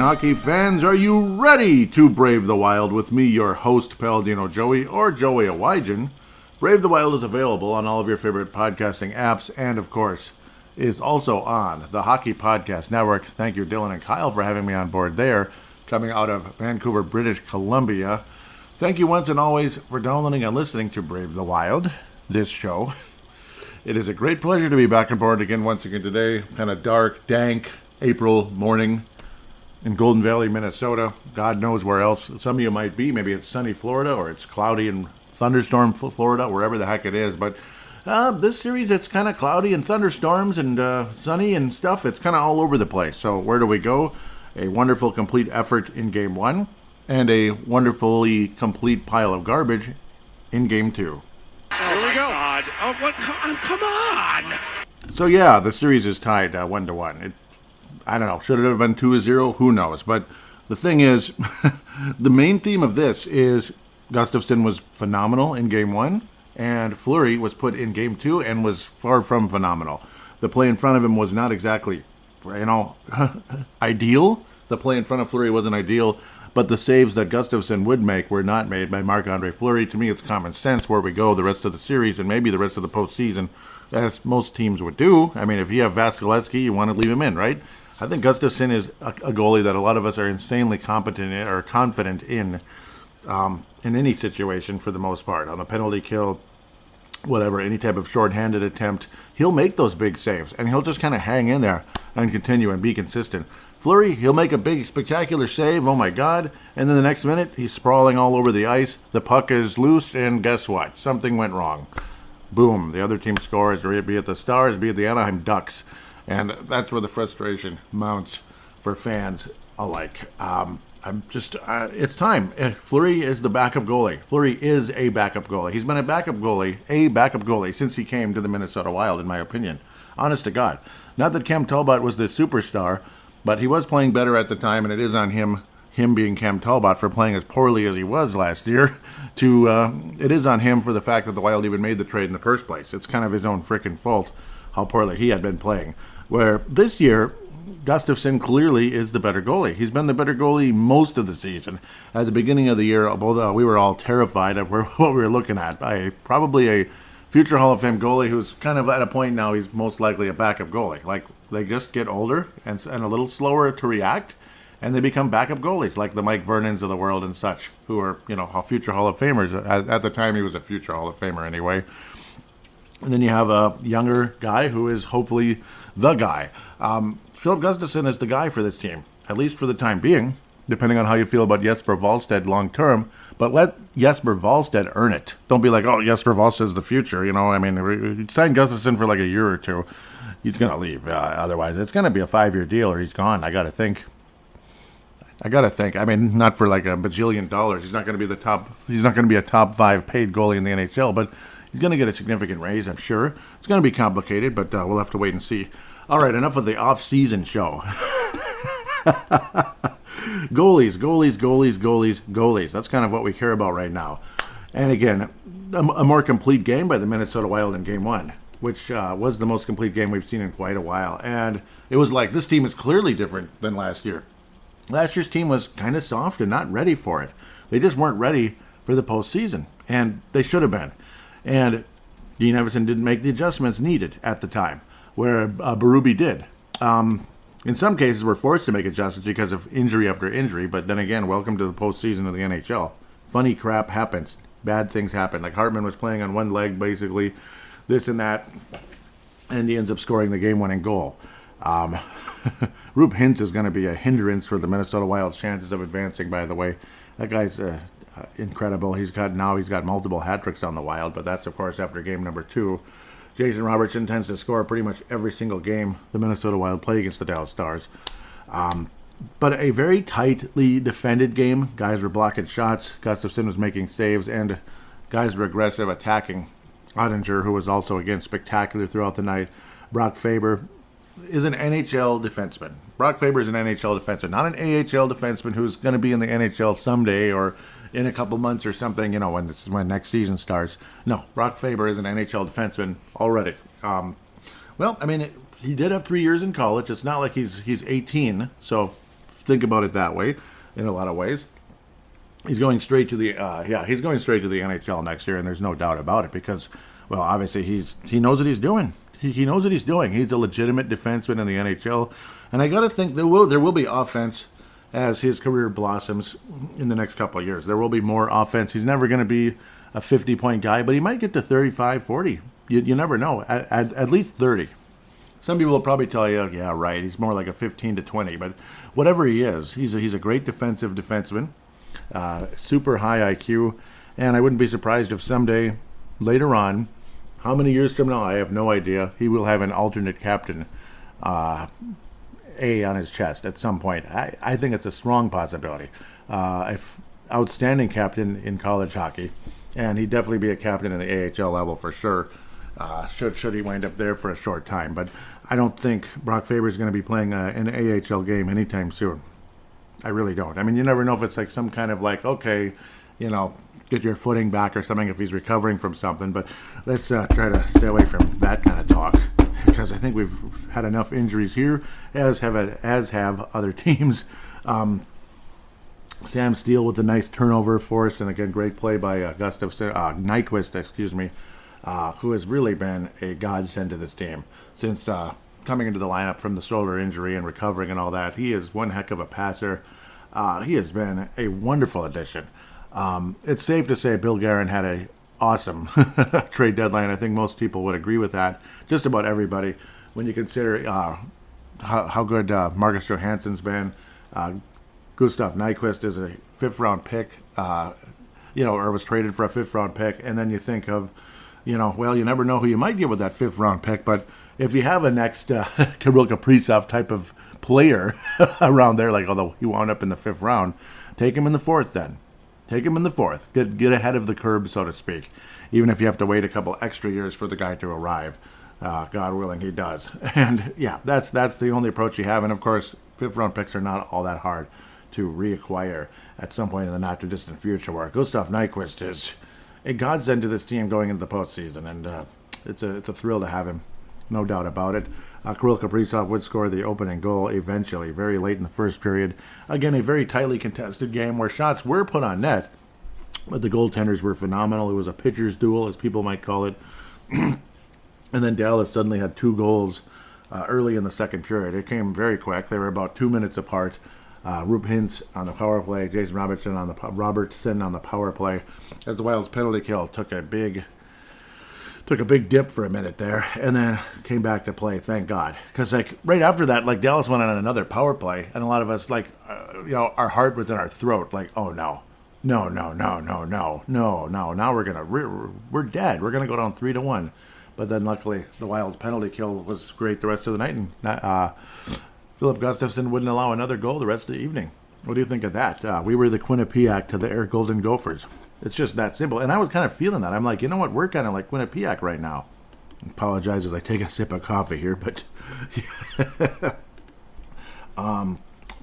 hockey fans, are you ready to brave the wild with me, your host, Paladino Joey, or Joey Awajan? Brave the Wild is available on all of your favorite podcasting apps, and of course, is also on the Hockey Podcast Network. Thank you, Dylan and Kyle, for having me on board there, coming out of Vancouver, British Columbia. Thank you once and always for downloading and listening to Brave the Wild, this show. It is a great pleasure to be back on board again once again today. Kind of dark, dank April morning in Golden Valley, Minnesota. God knows where else some of you might be. Maybe it's sunny Florida, or it's cloudy and thunderstorm Florida, wherever the heck it is. But this series, it's kind of cloudy and thunderstorms and sunny and stuff. It's kind of all over the place. So where do we go? A wonderful complete effort in Game 1 and a wonderfully complete pile of garbage in Game 2. Here we go. God. Oh, what? Come on! So yeah, the series is tied 1-1. I don't know, should it have been 2-0? Who knows? But the thing is, the main theme of this is Gustavsson was phenomenal in Game 1, and Fluery was put in Game 2 and was far from phenomenal. The play in front of him was not exactly, ideal. The play in front of Fluery wasn't ideal, but the saves that Gustavsson would make were not made by Marc Andre Fluery. To me, it's common sense where we go the rest of the series and maybe the rest of the postseason, as most teams would do. I mean, if you have Vasilevsky, you want to leave him in, right? I think Gustavsson is a goalie that a lot of us are insanely competent in, or confident in any situation for the most part. On the penalty kill, whatever, any type of shorthanded attempt, he'll make those big saves, and he'll just kind of hang in there and continue and be consistent. Fleury, he'll make a big, spectacular save, oh my God, and then the next minute, he's sprawling all over the ice, the puck is loose, and guess what? Something went wrong. Boom, the other team scores, be it the Stars, be it the Anaheim Ducks. And that's where the frustration mounts for fans alike. It's time. Fleury is the backup goalie. Fleury is a backup goalie. He's been a backup goalie since he came to the Minnesota Wild, in my opinion. Honest to God. Not that Cam Talbot was the superstar, but he was playing better at the time, and it is on him being Cam Talbot, for playing as poorly as he was last year. It is on him for the fact that the Wild even made the trade in the first place. It's kind of his own freaking fault how poorly he had been playing. Where this year, Gustavsson clearly is the better goalie. He's been the better goalie most of the season. At the beginning of the year, we were all terrified of what we were looking at. Probably a future Hall of Fame goalie who's kind of at a point now he's most likely a backup goalie. Like, they just get older and a little slower to react, and they become backup goalies, like the Mike Vernons of the world and such, who are, future Hall of Famers. At the time, he was a future Hall of Famer anyway. And then you have a younger guy who is hopefully the guy. Filip Gustavsson is the guy for this team, at least for the time being, depending on how you feel about Jesper Wallstedt long term. But let Jesper Wallstedt earn it. Don't be like, oh, Jesper Wallstedt's the future. Sign Gustavsson for like a year or two. He's going to leave. Otherwise, it's going to be a 5-year deal or he's gone. I got to think. I mean, not for like $1 bajillion. He's not going to be a top 5 paid goalie in the NHL, but he's going to get a significant raise, I'm sure. It's going to be complicated, but we'll have to wait and see. All right, enough of the off-season show. Goalies. That's kind of what we care about right now. And again, a more complete game by the Minnesota Wild in Game 1, which was the most complete game we've seen in quite a while. And it was like, this team is clearly different than last year. Last year's team was kind of soft and not ready for it. They just weren't ready for the postseason, and they should have been. And Dean Evason didn't make the adjustments needed at the time, where Berube did. In some cases, we're forced to make adjustments because of injury after injury, but then again, welcome to the postseason of the NHL. Funny crap happens. Bad things happen. Like Hartman was playing on one leg, basically, this and that, and he ends up scoring the game-winning goal. Roope Hintz is going to be a hindrance for the Minnesota Wild's chances of advancing, by the way. That guy's incredible. He's got multiple hat tricks on the Wild, but that's, of course, after game number 2. Jason Robertson tends to score pretty much every single game the Minnesota Wild play against the Dallas Stars. But a very tightly defended game. Guys were blocking shots. Gustavsson was making saves, and guys were aggressive, attacking. Ottinger, who was also, again, spectacular throughout the night. Brock Faber is an NHL defenseman. Brock Faber is an NHL defenseman, not an AHL defenseman who's going to be in the NHL someday or in a couple months or something, when next season starts. No, Brock Faber is an NHL defenseman already. He did have 3 years in college. It's not like he's 18, so think about it that way in a lot of ways. He's going straight to the he's going straight to the NHL next year, and there's no doubt about it because, well, obviously he knows what he's doing. He knows what he's doing. He's a legitimate defenseman in the NHL, and I got to think there will be offense as his career blossoms in the next couple of years. There will be more offense. He's never going to be a 50-point guy, but he might get to 35, 40. You never know. At least 30. Some people will probably tell you, yeah, right, he's more like a 15 to 20, but whatever he is, he's a great defensive defenseman, super high IQ, and I wouldn't be surprised if someday, later on, how many years from now, I have no idea, he will have an alternate captain A on his chest at some point. I think it's a strong possibility. Outstanding captain in college hockey, and he'd definitely be a captain in the AHL level for sure. Should he wind up there for a short time. But I don't think Brock Faber is going to be playing an AHL game anytime soon. I really don't. I mean, you never know if it's like some kind of like, okay, get your footing back or something if he's recovering from something. But let's try to stay away from that kind of talk because I think we've had enough injuries here, as have other teams. Sam Steele with a nice turnover forced, and again, great play by Nyquist, who has really been a godsend to this team since coming into the lineup from the shoulder injury and recovering and all that. He is one heck of a passer. He has been a wonderful addition. It's safe to say Bill Guerin had a awesome trade deadline. I think most people would agree with that. Just about everybody, when you consider how good Marcus Johansson's been. Gustav Nyquist is a fifth-round pick, or was traded for a fifth-round pick, and then you think of, well, you never know who you might get with that fifth-round pick, but if you have a next Kirill Kaprizov type of player around there, like although he wound up in the fifth round, take him in the fourth then. Take him in the fourth. Get ahead of the curb, so to speak, even if you have to wait a couple extra years for the guy to arrive. God willing, he does. And, yeah, that's the only approach you have, and, of course, fifth-round picks are not all that hard to reacquire at some point in the not-too-distant future, where Gustav Nyquist is a godsend to this team going into the postseason, and it's a thrill to have him, no doubt about it. Kirill Kaprizov would score the opening goal eventually, very late in the first period. Again, a very tightly contested game where shots were put on net, but the goaltenders were phenomenal. It was a pitcher's duel, as people might call it. And then Dallas suddenly had 2 goals early in the second period. It came very quick. They were about 2 minutes apart. Roop Hintz on the power play, Jason Robertson on the power play, as the Wild's penalty kill took a big dip for a minute there, and then came back to play. Thank God, because right after that, Dallas went on another power play, and a lot of us our heart was in our throat, oh no, now we're dead. We're gonna go down 3-1, but then luckily the Wild's penalty kill was great the rest of the night, and Filip Gustavsson wouldn't allow another goal the rest of the evening. What do you think of that? We were the Quinnipiac to the Air Golden Gophers. It's just that simple. And I was kind of feeling that. I'm like, you know what? We're kind of like Quinnipiac right now. I apologize as I take a sip of coffee here, but...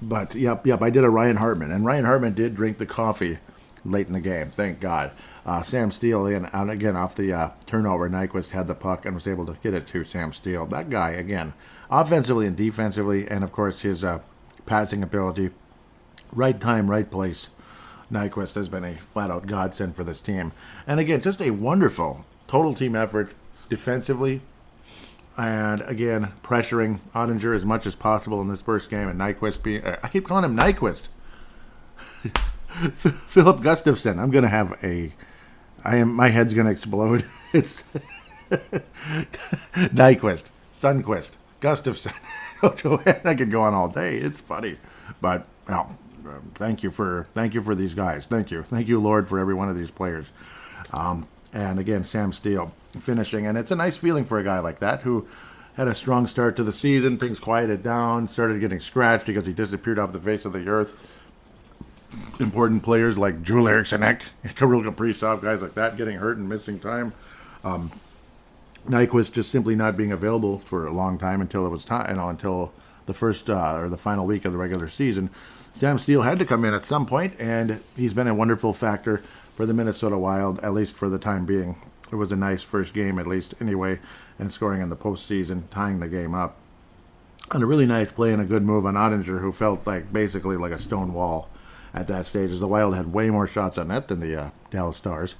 But, yep, I did a Ryan Hartman. And Ryan Hartman did drink the coffee late in the game. Thank God. Sam Steele, and again, off the turnover, Nyquist had the puck and was able to get it to Sam Steele. That guy, again, offensively and defensively, and, of course, his passing ability, right time, right place. Nyquist has been a flat-out godsend for this team. And, again, just a wonderful total team effort defensively. And, again, pressuring Ottinger as much as possible in this first game. And Nyquist being... I keep calling him Nyquist. Filip Gustavsson. I'm going to have a... my head's going to explode. It's... Nyquist. Sundqvist. Gustafsson. I could go on all day. It's funny. But, well... Thank you for these guys. Thank you, Lord, for every one of these players. And again, Sam Steele finishing, and it's a nice feeling for a guy like that who had a strong start to the season. Things quieted down, started getting scratched because he disappeared off the face of the earth. Important players like Joel Eriksson, Kirill Kaprizov, guys like that getting hurt and missing time. Nyquist just simply not being available for a long time until it was time, until the first or the final week of the regular season. Sam Steele had to come in at some point, and he's been a wonderful factor for the Minnesota Wild, at least for the time being. It was a nice first game, at least, anyway, and scoring in the postseason, tying the game up. And a really nice play and a good move on Ottinger, who felt like basically like a stone wall at that stage, as the Wild had way more shots on net than the Dallas Stars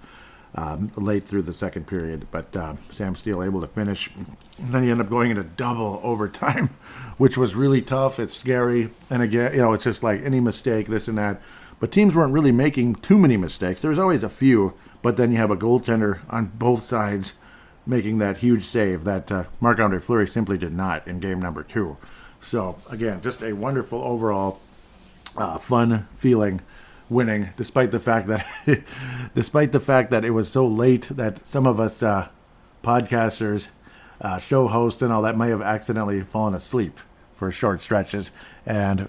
late through the second period. But Sam Steele able to finish. And then you end up going into double overtime, which was really tough. It's scary. And again, it's just like any mistake, this and that. But teams weren't really making too many mistakes. There was always a few, but then you have a goaltender on both sides making that huge save that Marc Andre Fluery simply did not in game number 2. So again, just a wonderful overall fun feeling winning, despite the fact that it was so late that some of us podcasters, show hosts, and all that may have accidentally fallen asleep for short stretches and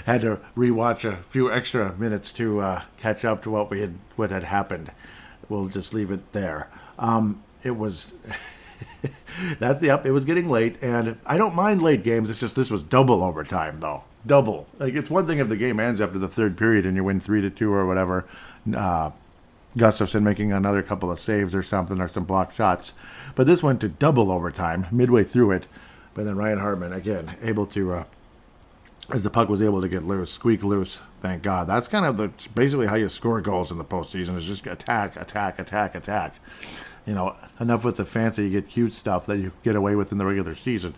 had to rewatch a few extra minutes to catch up to what had happened. We'll just leave it there. It was it was getting late, and I don't mind late games. It's just this was double overtime though. Double. Like, it's one thing if the game ends after the third period and you win 3-2 or whatever. Gustavsson making another couple of saves or something, or some blocked shots. But this went to double overtime midway through it. But then Ryan Hartman, again, able to, as the puck was able to get loose, squeak loose, thank God. That's kind of basically how you score goals in the postseason, is just attack. Enough with the fancy, you get cute stuff that you get away with in the regular season.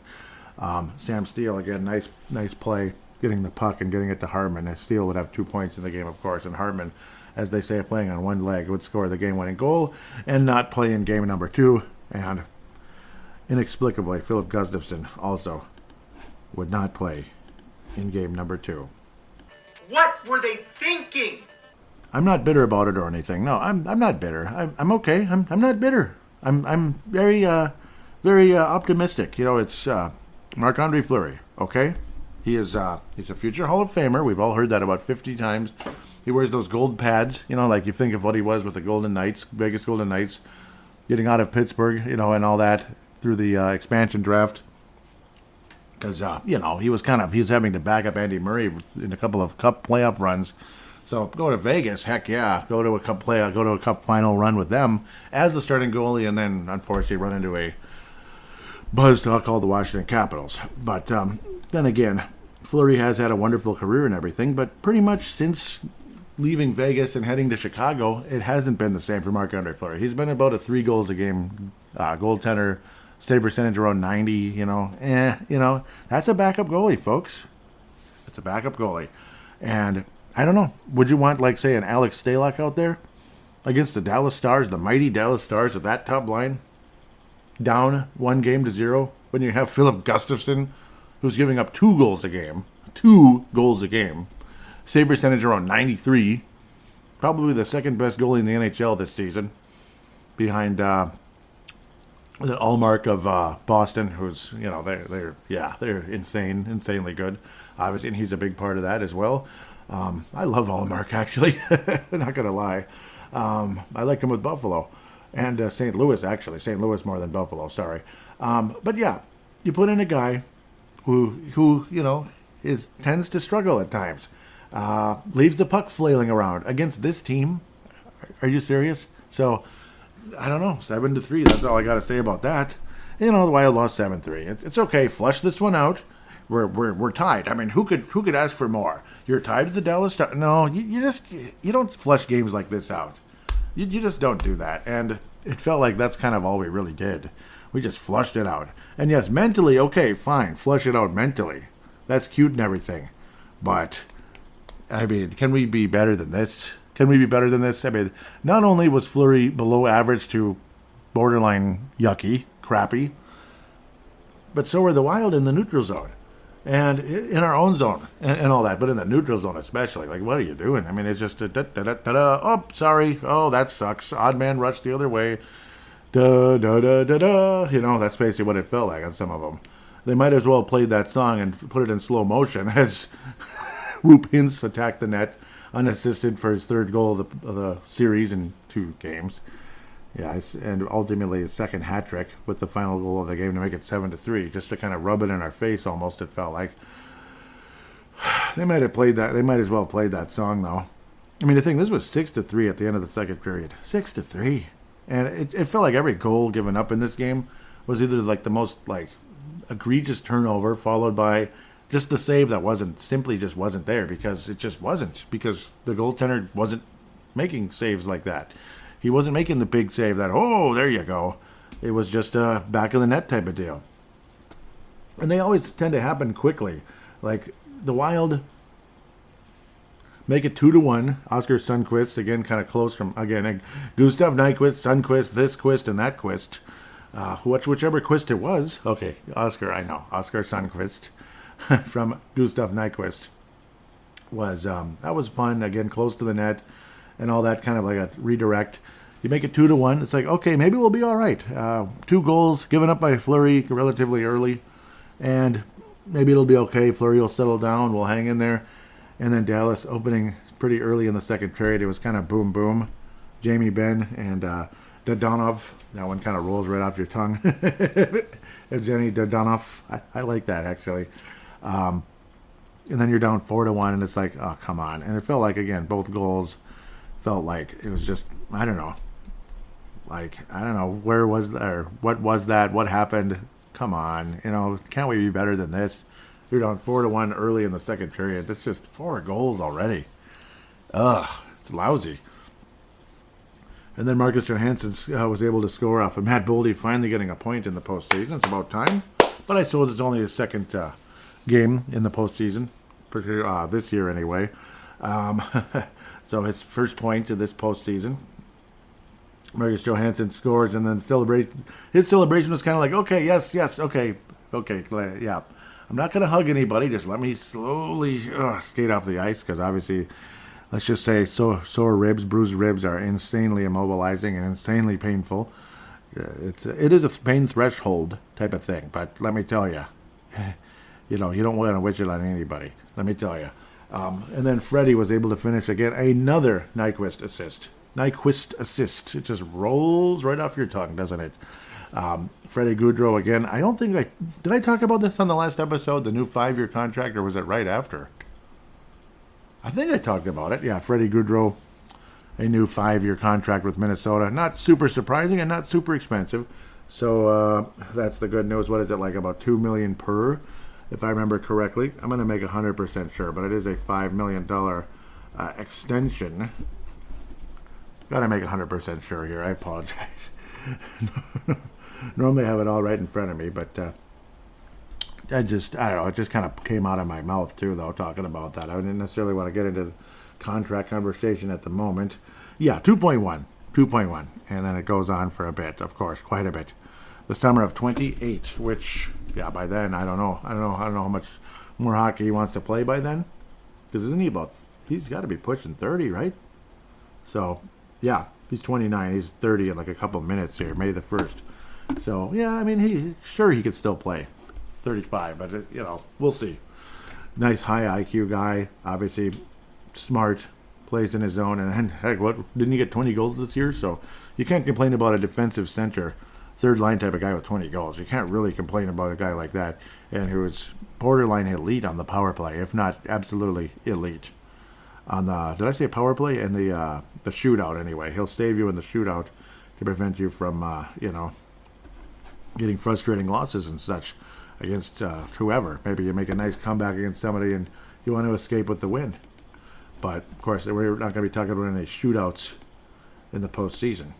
Sam Steele, again, nice play, getting the puck and getting it to Hartman. And Steele would have 2 points in the game, of course, and Hartman, as they say, playing on one leg, would score the game-winning goal and not play in game number 2. And inexplicably, Filip Gustavsson also would not play in game number 2. What were they thinking? I'm not bitter about it or anything. No, I'm not bitter. I'm okay. I'm not bitter. I'm very optimistic. It's Marc Andre Fluery. Okay, he's a future Hall of Famer. We've all heard that about 50 times. He wears those gold pads. Like you think of what he was with the Golden Knights, Vegas Golden Knights, getting out of Pittsburgh. And all that through the expansion draft. Because he was having to back up Andy Murray in a couple of Cup playoff runs. So go to Vegas, heck yeah, go to a Cup final run with them as the starting goalie, and then unfortunately run into a buzzsaw called the Washington Capitals. But then again, Fleury has had a wonderful career and everything, but pretty much since leaving Vegas and heading to Chicago, it hasn't been the same for Marc Andre Fluery. He's been about a 3 goals a game goaltender, save percentage around 90. That's a backup goalie, folks. That's a backup goalie, and I don't know. Would you want, like, say, an Alex Stalock out there against the Dallas Stars, the mighty Dallas Stars at that top line, down 1-0, when you have Filip Gustavsson, who's giving up 2 goals a game, save percentage around 93, probably the second best goalie in the NHL this season, behind the Allmark of Boston, who's they're insanely good, obviously, and he's a big part of that as well. I love Allmark, actually. Not gonna lie. I liked him with Buffalo and St. Louis, actually. St. Louis more than Buffalo. Sorry. But yeah, you put in a guy who tends to struggle at times. Leaves the puck flailing around against this team. Are you serious? So I don't know. 7-3. That's all I got to say about that. The Wild lost 7-3. It's okay. Flush this one out. We're tied. I mean, who could ask for more? You're tied with the Dallas Stars. No, you don't flush games like this out. You just don't do that. And it felt like that's kind of all we really did. We just flushed it out. And yes, mentally, okay, fine, flush it out mentally. That's cute and everything. But I mean, can we be better than this? I mean, not only was Fleury below average to borderline yucky, crappy, but so were the Wild in the neutral zone. And in our own zone and all that, but in the neutral zone especially. Like, what are you doing? I mean, it's just oh, sorry. Oh, that sucks. Odd man rush the other way. That's basically what it felt like on some of them. They might as well have played that song and put it in slow motion as Roop Hintz attacked the net unassisted for his 3rd goal of the series in 2 games. Yeah, and ultimately his 2nd hat trick with the final goal of the game to make it 7-3, just to kind of rub it in our face almost, it felt like. They might have played that. They might as well have played that song, though. I mean, the thing, this was 6-3 at the end of the 2nd period. 6-3. And it felt like every goal given up in this game was either like the most, like, egregious turnover followed by just the save that just wasn't there because it just wasn't, because the goaltender wasn't making saves like that. He wasn't making the big save that, oh, there you go. It was just a back of the net type of deal. And they always tend to happen quickly. Like the Wild make it 2-1. Oscar Sundqvist, again, kind of close from, again, Gustav Nyquist, Sundqvist, this Quist, and that Quist. Whichever Quist it was. Okay, Oscar, I know. Oscar Sundqvist from Gustav Nyquist was, that was fun. Again, close to the net and all that, kind of like a redirect. You make it 2-1. It's like, okay, maybe we'll be all right. 2 goals given up by Fleury relatively early. And maybe it'll be okay. Fleury will settle down. We'll hang in there. And then Dallas opening pretty early in the second period. It was kind of boom, boom. Jamie Benn and Dadonov. That one kind of rolls right off your tongue. Evgeny Dadonov. I like that, actually. And then you're down 4-1, and it's like, oh, come on. And it felt like, again, both goals felt like it was just, I don't know. Like, I don't know, where was that, or what was that? What happened? Come on. You know, can't we be better than this? You're down 4-1 early in the second period. That's just 4 goals already. Ugh, it's lousy. And then Marcus Johansson was able to score off of Matt Boldy finally getting a point in the postseason. It's about time. But I suppose it's only his second game in the postseason, this year anyway. So his first point of this postseason. Marcus Johansson scores, and then his celebration was kind of like, okay, yes, okay, yeah. I'm not going to hug anybody. Just let me slowly skate off the ice, because obviously, let's just say sore ribs, bruised ribs are insanely immobilizing and insanely painful. It is a pain threshold type of thing, but let me tell you, you don't want to wish it on anybody. Let me tell you. And then Freddie was able to finish again another Nyquist assist. It just rolls right off your tongue, doesn't it? Freddie Gaudreau again. I don't think did I talk about this on the last episode, the new 5-year contract, or was it right after? I think I talked about it. Yeah, Freddie Gaudreau, a new 5-year contract with Minnesota. Not super surprising and not super expensive. So that's the good news. What is it, like about $2 million per, if I remember correctly? I'm going to make 100% sure, but it is a $5 million extension. Got to make 100% sure here. I apologize. Normally I have it all right in front of me, but I don't know, it just kind of came out of my mouth too, though, talking about that. I didn't necessarily want to get into the contract conversation at the moment. Yeah, 2.1, and then it goes on for a bit, of course, quite a bit. The summer of 28, which, yeah, by then, I don't know how much more hockey he wants to play by then, because he's got to be pushing 30, right? So, yeah, he's 29, he's 30 in like a couple minutes here, May the 1st. So, yeah, I mean, he could still play 35, but, we'll see. Nice high IQ guy, obviously smart, plays in his zone, and heck, didn't he get 20 goals this year? So you can't complain about a defensive center, third line type of guy with 20 goals. You can't really complain about a guy like that, and who is borderline elite on the power play, if not absolutely elite. On the, did I say power play? And the shootout anyway. He'll save you in the shootout to prevent you from, getting frustrating losses and such against whoever. Maybe you make a nice comeback against somebody and you want to escape with the win. But, of course, we're not going to be talking about any shootouts in the postseason.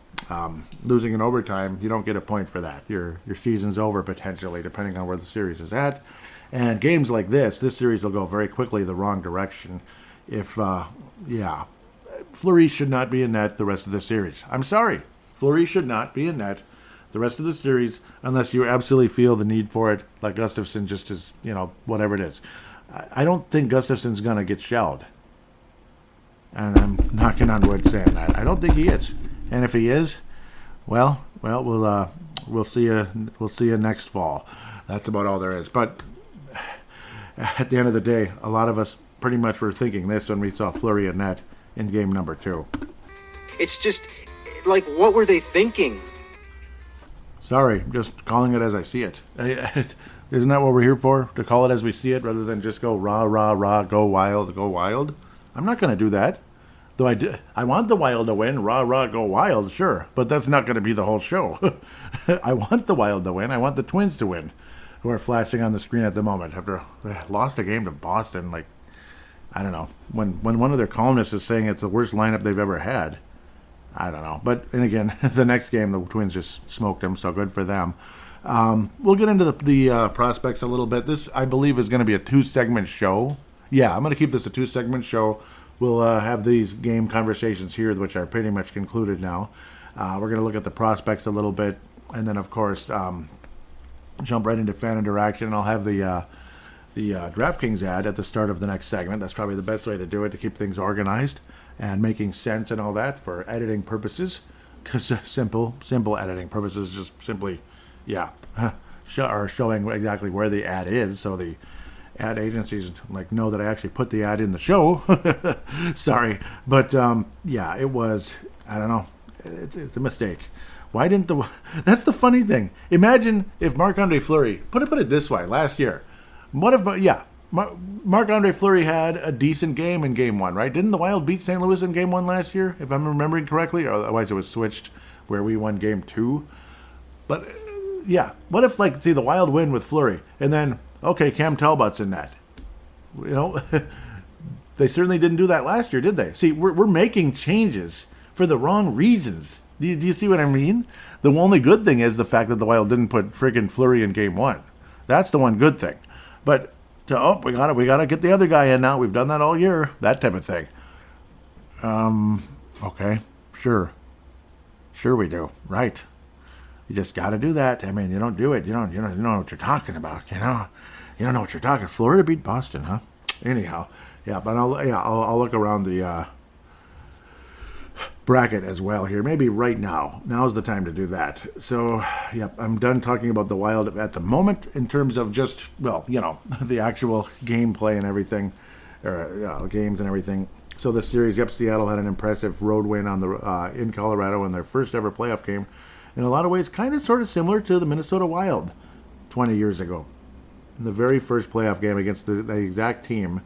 Losing in overtime, you don't get a point for that. Your season's over, potentially, depending on where the series is at. And games like this series will go very quickly the wrong direction. Fleury should not be in net the rest of the series. I'm sorry. Fleury should not be in net the rest of the series unless you absolutely feel the need for it, like Gustavsson just is, whatever it is. I don't think Gustafsson's going to get shelled. And I'm knocking on wood saying that. I don't think he is. And if he is, we'll see you next fall. That's about all there is. But at the end of the day, a lot of us pretty much were thinking this when we saw Fleury in net in game number 2. It's just, like, what were they thinking? Sorry, just calling it as I see it. Isn't that what we're here for? To call it as we see it, rather than just go rah, rah, rah, go wild, go wild? I'm not going to do that. Though I want the Wild to win, rah, rah, go wild, sure. But that's not going to be the whole show. I want the Wild to win. I want the Twins to win. who are flashing on the screen at the moment after they lost a game to Boston. Like, I don't know. When one of their columnists is saying it's the worst lineup they've ever had, I don't know. But, and again, the next game, the Twins just smoked them, so good for them. We'll get into the prospects a little bit. This, I believe, is going to be a 2-segment show. Yeah, I'm going to keep this a 2-segment show. We'll have these game conversations here, which are pretty much concluded now. We're going to look at the prospects a little bit, and then, of course, jump right into fan interaction. I'll have the DraftKings ad at the start of the next segment. That's probably the best way to do it, to keep things organized and making sense and all that for editing purposes. Because simple editing purposes, just simply, are showing exactly where the ad is, so the ad agencies like know that I actually put the ad in the show. Sorry, but it was, I don't know, it's a mistake. Why didn't that's the funny thing. Imagine if Marc Andre Fluery, put it this way, last year, what if, Marc Andre Fluery had a decent game in Game 1, right? Didn't the Wild beat St. Louis in Game 1 last year, if I'm remembering correctly? Or otherwise it was switched where we won Game 2. But, what if, the Wild win with Fluery, and then, okay, Cam Talbot's in that. You know, they certainly didn't do that last year, did they? See, we're making changes for the wrong reasons. Do you see what I mean? The only good thing is the fact that the Wild didn't put friggin' Fluery in Game 1. That's the one good thing. But we gotta get the other guy in now. We've done that all year. That type of thing. Okay, sure we do. Right. You just gotta do that. I mean, you don't do it. You don't know what you're talking about. You don't know what you're talking. Florida beat Boston, huh? Anyhow, but I'll look around the bracket as well here. Maybe right now. Now's the time to do that. So, I'm done talking about the Wild at the moment in terms of just, the actual gameplay and everything, or games and everything. So the series, Seattle had an impressive road win on the in Colorado in their first ever playoff game. In a lot of ways, kind of sort of similar to the Minnesota Wild 20 years ago. In the very first playoff game against the exact team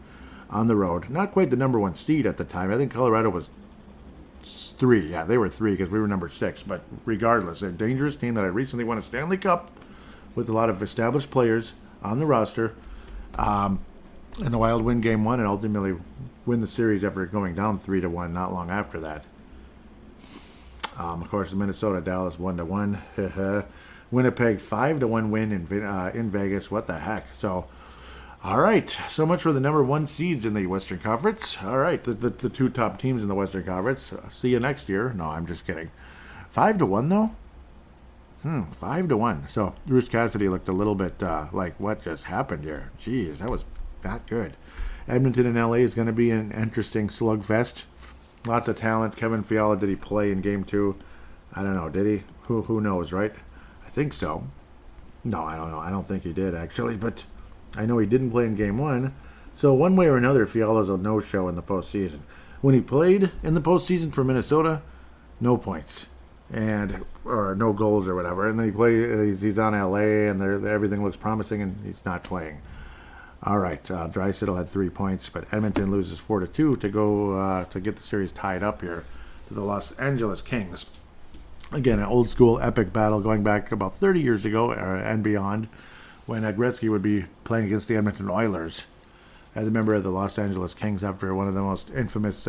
on the road. Not quite the number 1 seed at the time. I think Colorado was 3. Yeah, they were 3 because we were number 6. But regardless, a dangerous team that had recently won a Stanley Cup with a lot of established players on the roster. And the Wild win Game 1 and ultimately win the series after going down 3-1 not long after that. Of course, Minnesota, Dallas 1-1. Winnipeg 5-1 win in Vegas. What the heck? So, all right. So much for the number 1 seeds in the Western Conference. All right, the 2 top teams in the Western Conference. See you next year. No, I'm just kidding. 5-1 though. 5-1. So Bruce Cassidy looked a little bit like what just happened here. Jeez, that was not good. Edmonton and LA is going to be an interesting slugfest. Lots of talent. Kevin Fiala, did he play in Game 2? I don't know. Did he? Who knows, right? I think so. No, I don't know. I don't think he did, actually. But I know he didn't play in Game 1. So one way or another, Fiala's a no-show in the postseason. When he played in the postseason for Minnesota, no points. Or no goals or whatever. And then he's on LA, and everything looks promising, and he's not playing. All right, Draisaitl had 3 points, but Edmonton loses 4-2 to go to get the series tied up here to the Los Angeles Kings. Again, an old school epic battle going back about 30 years ago and beyond, when Gretzky would be playing against the Edmonton Oilers as a member of the Los Angeles Kings after one of the most infamous,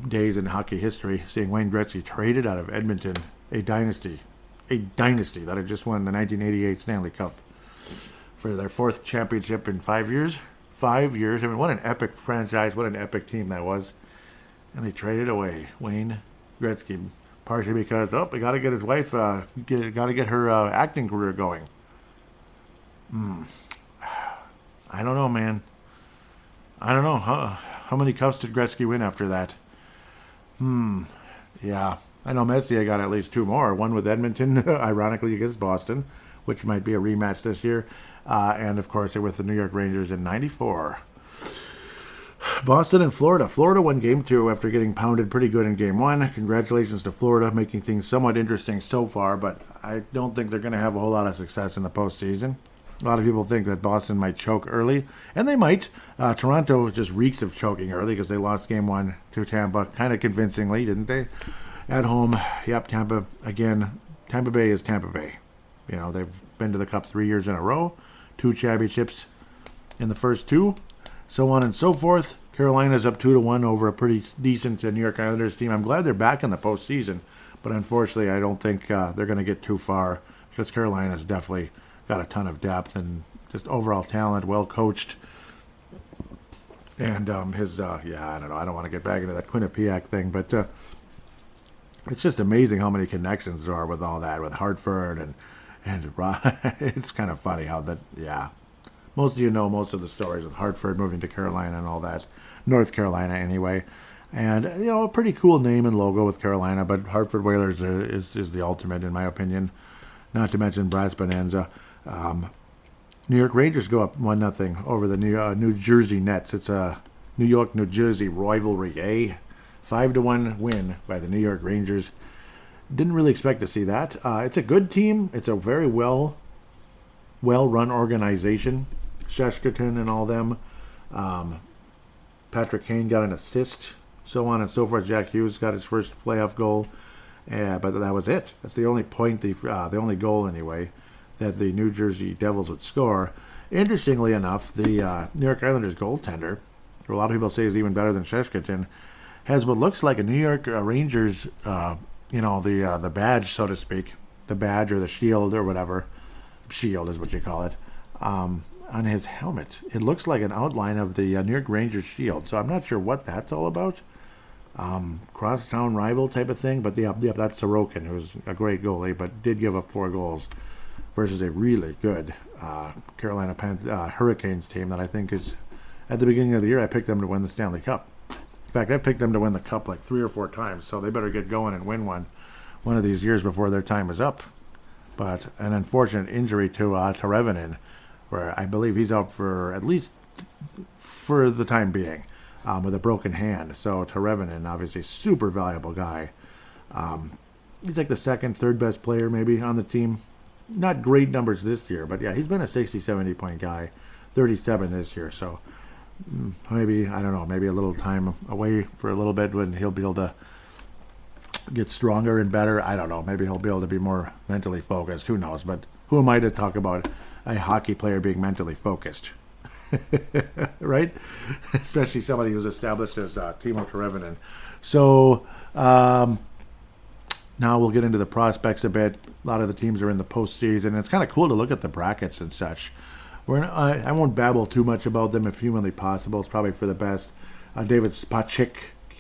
days in hockey history, seeing Wayne Gretzky traded out of Edmonton, a dynasty that had just won the 1988 Stanley Cup for their 4th championship in 5 years. 5 years. I mean, what an epic franchise. What an epic team that was. And they traded away Wayne Gretzky, partially because, we got to get his wife, got to get her acting career going. I don't know, man. I don't know. How many cups did Gretzky win after that? Yeah. I know Messier got at least 2 more. One with Edmonton, ironically, against Boston, which might be a rematch this year. And, of course, with the New York Rangers in 94. Boston and Florida. Florida won Game 2 after getting pounded pretty good in Game 1. Congratulations to Florida, making things somewhat interesting so far, but I don't think they're going to have a whole lot of success in the postseason. A lot of people think that Boston might choke early, and they might. Toronto just reeks of choking early because they lost Game 1 to Tampa kind of convincingly, didn't they? At home, Tampa, again, Tampa Bay is Tampa Bay. You know, they've been to the Cup 3 years in a row, 2 championships in the first 2, so on and so forth. Carolina's up 2-1 over a pretty decent New York Islanders team. I'm glad they're back in the postseason, but unfortunately, I don't think they're going to get too far because Carolina's definitely got a ton of depth and just overall talent, well coached. And I don't know. I don't want to get back into that Quinnipiac thing, but it's just amazing how many connections there are with all that, with Hartford and it's kind of funny how that, most of you know most of the stories with Hartford moving to Carolina and all that, North Carolina anyway. And, you know, a pretty cool name and logo with Carolina, but Hartford Whalers is the ultimate, in my opinion. Not to mention Brass Bonanza. New York Rangers go up 1-0 over the New Jersey Nets. It's a New York-New Jersey rivalry, eh? 5-1 win by the New York Rangers. Didn't really expect to see that. It's a good team. It's a very well-run organization. Sheshkaton and all them. Patrick Kane got an assist, so on and so forth. Jack Hughes got his first playoff goal, but that was it. That's the only point, the only goal anyway, that the New Jersey Devils would score. Interestingly enough, the New York Islanders goaltender, who a lot of people say is even better than Sheshkaton, has what looks like a New York Rangers, the badge, so to speak, the badge or the shield or whatever, shield is what you call it, on his helmet. It looks like an outline of the New York Rangers shield, so I'm not sure what that's all about. Crosstown rival type of thing, but that's Sorokin, who's a great goalie, but did give up 4 goals versus a really good Carolina Hurricanes team that I think is, at the beginning of the year, I picked them to win the Stanley Cup. In fact, I picked them to win the Cup like 3 or 4 times, so they better get going and win one of these years before their time is up. But an unfortunate injury to Teravainen, where I believe he's out for at least for the time being, with a broken hand. So Teravainen, obviously super valuable guy. He's like the second, third best player maybe on the team. Not great numbers this year, but yeah, he's been a 60, 70 point guy, 37 this year. So maybe, I don't know, maybe a little time away for a little bit when he'll be able to get stronger and better. I don't know. Maybe he'll be able to be more mentally focused. Who knows? But who am I to talk about a hockey player being mentally focused? Right? Especially somebody who's established as Timo Teravainen. So now we'll get into the prospects a bit. A lot of the teams are in the postseason. It's kind of cool to look at the brackets and such. I won't babble too much about them if humanly possible. It's probably for the best. David Spacek,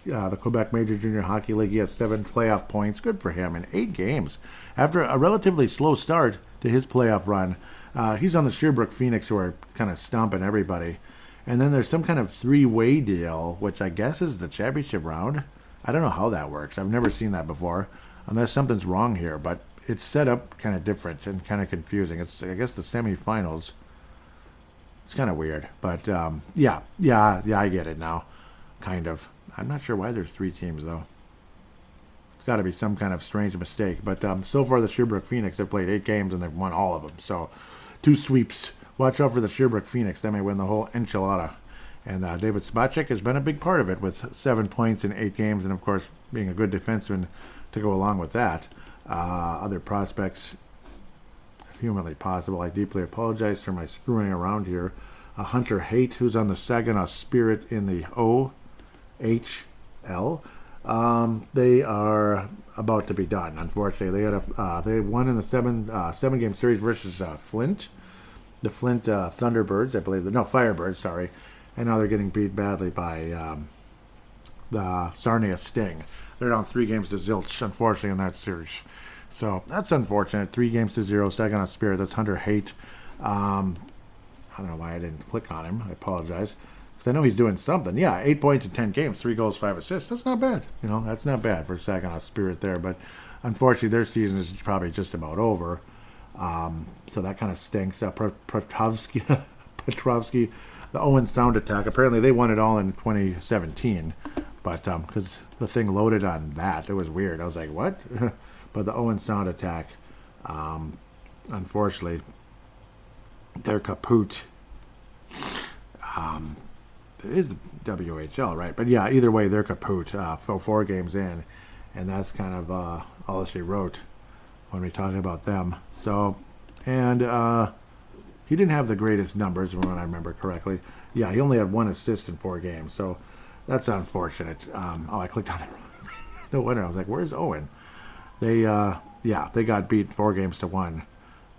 the Quebec Major Junior Hockey League, he has 7 playoff points. Good for him in 8 games. After a relatively slow start to his playoff run, he's on the Sherbrooke Phoenix, who are kind of stomping everybody. And then there's some kind of 3-way deal, which I guess is the championship round. I don't know how that works. I've never seen that before, unless something's wrong here. But it's set up kind of different and kind of confusing. It's, I guess, the semifinals. It's kind of weird, but yeah, I get it now, kind of. I'm not sure why there's 3 teams, though. It's got to be some kind of strange mistake. But so far, the Sherbrooke Phoenix have played 8 games, and they've won all of them. So 2 sweeps. Watch out for the Sherbrooke Phoenix. They may win the whole enchilada. And David Spacek has been a big part of it with 7 points in 8 games, and, of course, being a good defenseman to go along with that. Other prospects, if humanly possible, I deeply apologize for my screwing around here. Hunter Haight, who's on the Saginaw Spirit in the OHL. They are about to be done, unfortunately. They won in the 7-game series versus Flint. The Flint Thunderbirds, I believe. No, Firebirds, sorry. And now they're getting beat badly by the Sarnia Sting. They're down 3 games to zilch, unfortunately, in that series. So that's unfortunate. 3 games to 0, Saginaw Spirit. That's Hunter Haight. I don't know why I didn't click on him. I apologize. Because I know he's doing something. Yeah, 8 points in 10 games, 3 goals, 5 assists. That's not bad. You know, that's not bad for Saginaw Spirit there. But unfortunately, their season is probably just about over. So that kind of stinks. Petrovsky, the Owen Sound Attack. Apparently, they won it all in 2017. But because the thing loaded on that, it was weird. I was like, what? But the Owen Sound Attack, unfortunately, they're kaput. It is the WHL, right? But yeah, either way, they're kaput for 4 games in. And that's kind of all she wrote when we talk about them. So And he didn't have the greatest numbers, when I remember correctly. Yeah, he only had 1 assist in 4 games, so that's unfortunate. I clicked on the wrong. No wonder. I was like, where's Owen? They got beat 4-1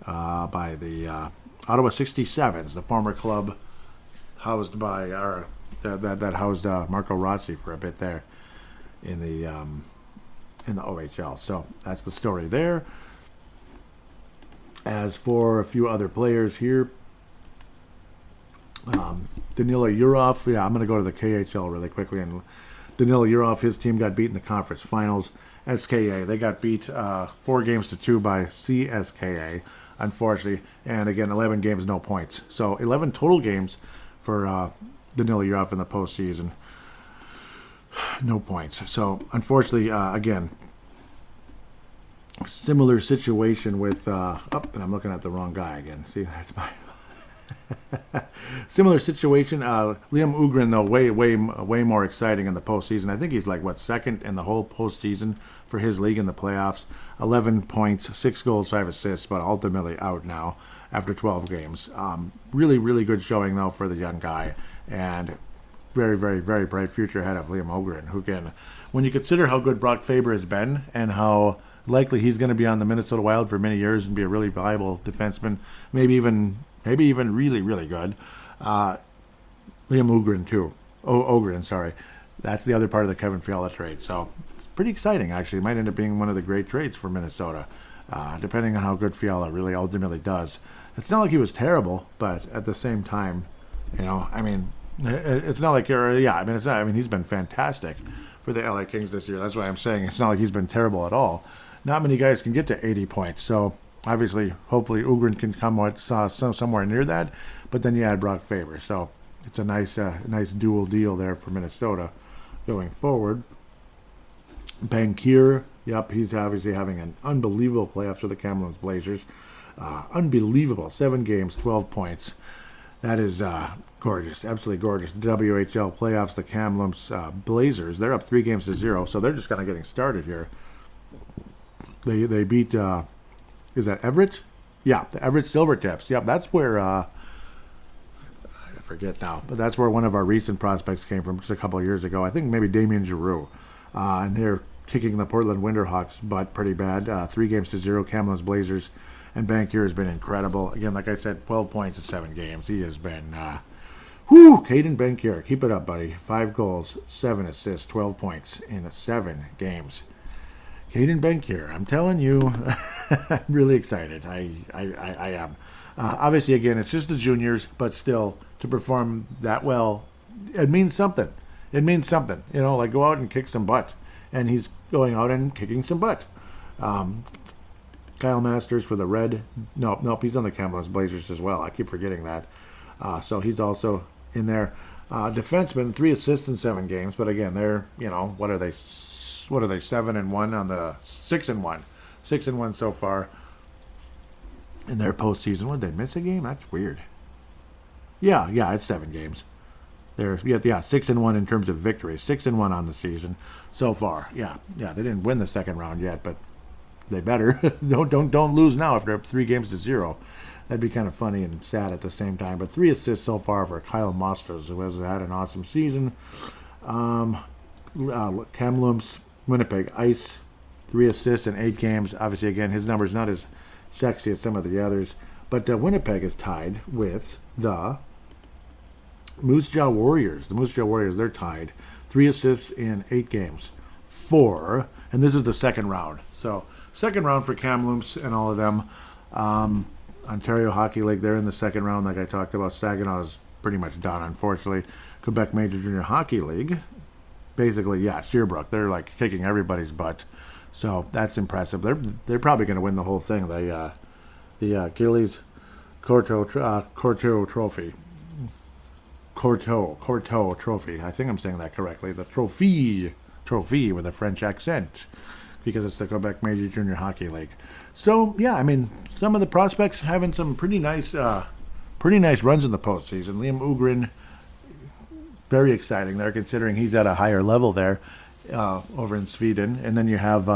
by the Ottawa 67s, the former club housed by that housed Marco Rossi for a bit there in the OHL. So that's the story there. As for a few other players here, Danila Yurov. Yeah, I'm going to go to the KHL really quickly. And Danila Yurov, his team got beat in the conference finals. SKA, they got beat 4-2 by CSKA, unfortunately. And again, 11 games, no points. So 11 total games for Danila Yurov in the postseason. No points. So unfortunately, again, similar situation with and I'm looking at the wrong guy again. See, that's my similar situation. Liam Ugrin, though, way more exciting in the postseason. I think he's like second in the whole postseason for his league in the playoffs. 11 points, 6 goals, 5 assists, but ultimately out now after 12 games. Really good showing though for the young guy, and very bright future ahead of Liam Ugrin, who can, when you consider how good Brock Faber has been and how likely he's going to be on the Minnesota Wild for many years and be a really valuable defenseman, maybe even really good. Liam Ugrin too. Ogren, sorry. That's the other part of the Kevin Fiala trade. So it's pretty exciting, actually. It might end up being one of the great trades for Minnesota, depending on how good Fiala really ultimately does. It's not like he was terrible, but at the same time, it's not like he's been fantastic for the LA Kings this year. That's why I'm saying it's not like he's been terrible at all. Not many guys can get to 80 points. So obviously, hopefully, Ugrin can come somewhere near that. But then you add Brock Faber. So it's a nice dual deal there for Minnesota going forward. Bankier, yep, he's obviously having an unbelievable playoffs for the Kamloops Blazers. Unbelievable. 7 games, 12 points. That is gorgeous, absolutely gorgeous. WHL playoffs, the Kamloops Blazers, they're up 3-0, so they're just kind of getting started here. They beat, is that Everett? Yeah, the Everett Silvertips. Yep, that's where, I forget now, but that's where one of our recent prospects came from just a couple of years ago. I think maybe Damien Giroux. And they're kicking the Portland Winterhawks' butt pretty bad. 3-0, Kamloops Blazers. And Bankier has been incredible. Again, like I said, 12 points in 7 games. He has been, Caden Bankier, keep it up, buddy. 5 goals, 7 assists, 12 points in 7 games. Caden Bankier, I'm telling you, I'm really excited. I am. Obviously, again, it's just the juniors, but still, to perform that well, it means something. It means something. Like go out and kick some butt. And he's going out and kicking some butt. Kyle Masters for the Red. Nope, he's on the Kamloops Blazers as well. I keep forgetting that. So he's also in there. Defenseman, 3 assists in 7 games. But again, they're, what are they 7-1 on the 6-1. 6-1 so far in their postseason. What, did they miss a game? That's weird. Yeah, it's 7 games. They're 6-1 in terms of victories. 6-1 on the season so far. Yeah, they didn't win the second round yet, but they better. don't lose now after 3-0. That'd be kind of funny and sad at the same time. But 3 assists so far for Kyle Masters, who has had an awesome season. Kamloops, Winnipeg Ice, 3 assists in 8 games. Obviously, again, his number's not as sexy as some of the others. But Winnipeg is tied with the Moose Jaw Warriors. The Moose Jaw Warriors, they're tied. 3 assists in 8 games. 4, and this is the second round. So, second round for Kamloops and all of them. Ontario Hockey League, they're in the second round, like I talked about. Saginaw is pretty much done, unfortunately. Quebec Major Junior Hockey League, basically, Sherbrooke, they're like kicking everybody's butt. So that's impressive. They're probably going to win the whole thing. The Gillies Courteau Trophy. Courteau Trophy. I think I'm saying that correctly. The trophy with a French accent, because it's the Quebec Major Junior Hockey League. So some of the prospects having some pretty nice runs in the postseason. Liam Ugrin, very exciting there, considering he's at a higher level there over in Sweden. And then you have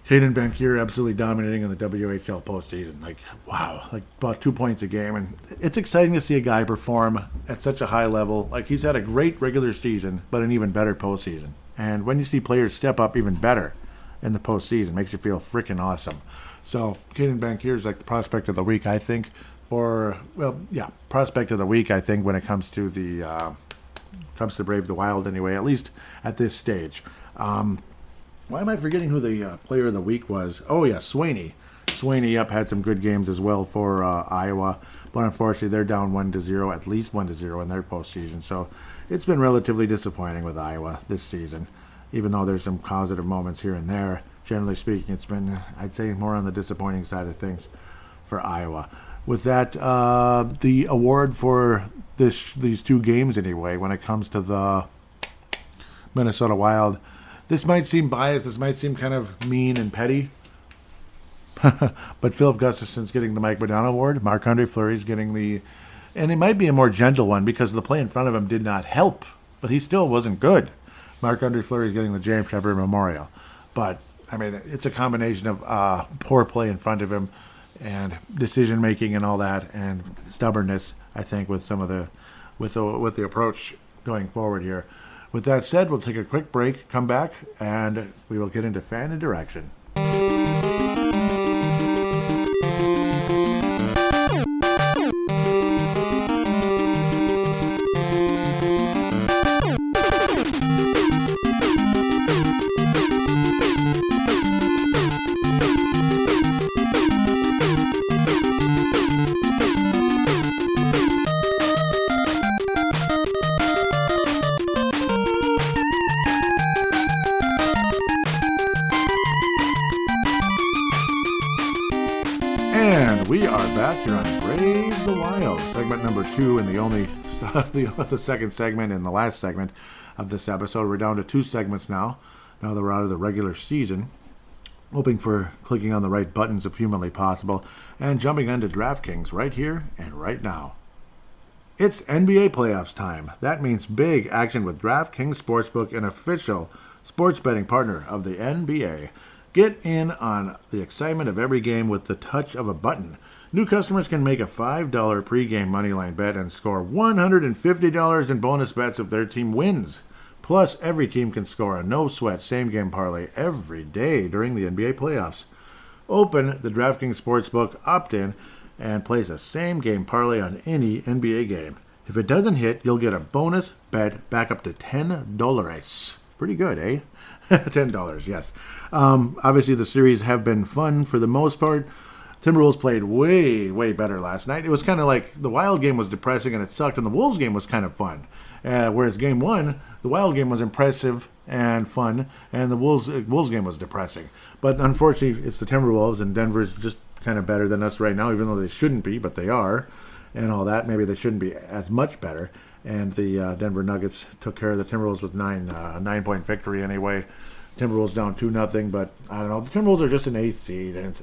Caden Bankier absolutely dominating in the WHL postseason. Like, wow, like about 2 points a game. And it's exciting to see a guy perform at such a high level. Like, he's had a great regular season, but an even better postseason. And when you see players step up even better in the postseason, it makes you feel freaking awesome. So, Caden Bankier is like the prospect of the week, I think. Prospect of the week, I think, when it comes to Brave the Wild anyway, at least at this stage. Why am I forgetting who the player of the week was? Oh, yeah, Swaney. Swaney had some good games as well for Iowa, but unfortunately they're down 1-0, at least 1-0 in their postseason. So it's been relatively disappointing with Iowa this season, even though there's some positive moments here and there. Generally speaking, it's been, I'd say, more on the disappointing side of things for Iowa. With that, the award for these two games anyway, when it comes to the Minnesota Wild, this might seem biased, this might seem kind of mean and petty, but Filip Gustavsson's getting the Mike Modano Award, Marc Andre Fluery's getting and it might be a more gentle one because the play in front of him did not help, but he still wasn't good. Marc Andre Fluery's getting the James Shepard Memorial, but I mean, it's a combination of poor play in front of him and decision making and all that, and stubbornness, I think, with some of with the approach going forward here. With that said, we'll take a quick break, come back, and we will get into fan interaction. We are back here on Brave the Wild, segment number 2, and the second segment and the last segment of this episode. We're down to 2 segments now that we're out of the regular season. Hoping for clicking on the right buttons if humanly possible, and jumping onto DraftKings right here and right now. It's NBA playoffs time. That means big action with DraftKings Sportsbook, an official sports betting partner of the NBA. Get in on the excitement of every game with the touch of a button. New customers can make a $5 pregame moneyline bet and score $150 in bonus bets if their team wins. Plus, every team can score a no-sweat same-game parlay every day during the NBA playoffs. Open the DraftKings Sportsbook opt-in and place a same-game parlay on any NBA game. If it doesn't hit, you'll get a bonus bet back up to $10. Pretty good, eh? $10, yes. Obviously, the series have been fun for the most part. Timberwolves played way, way better last night. It was kind of like the Wild game was depressing and it sucked, and the Wolves game was kind of fun. Whereas game 1, the Wild game was impressive and fun, and the Wolves game was depressing. But unfortunately, it's the Timberwolves, and Denver's just kind of better than us right now, even though they shouldn't be, but they are, and all that. Maybe they shouldn't be as much better. And the Denver Nuggets took care of the Timberwolves with 9-point victory anyway. Timberwolves down 2-0, but I don't know. The Timberwolves are just an 8th seed, and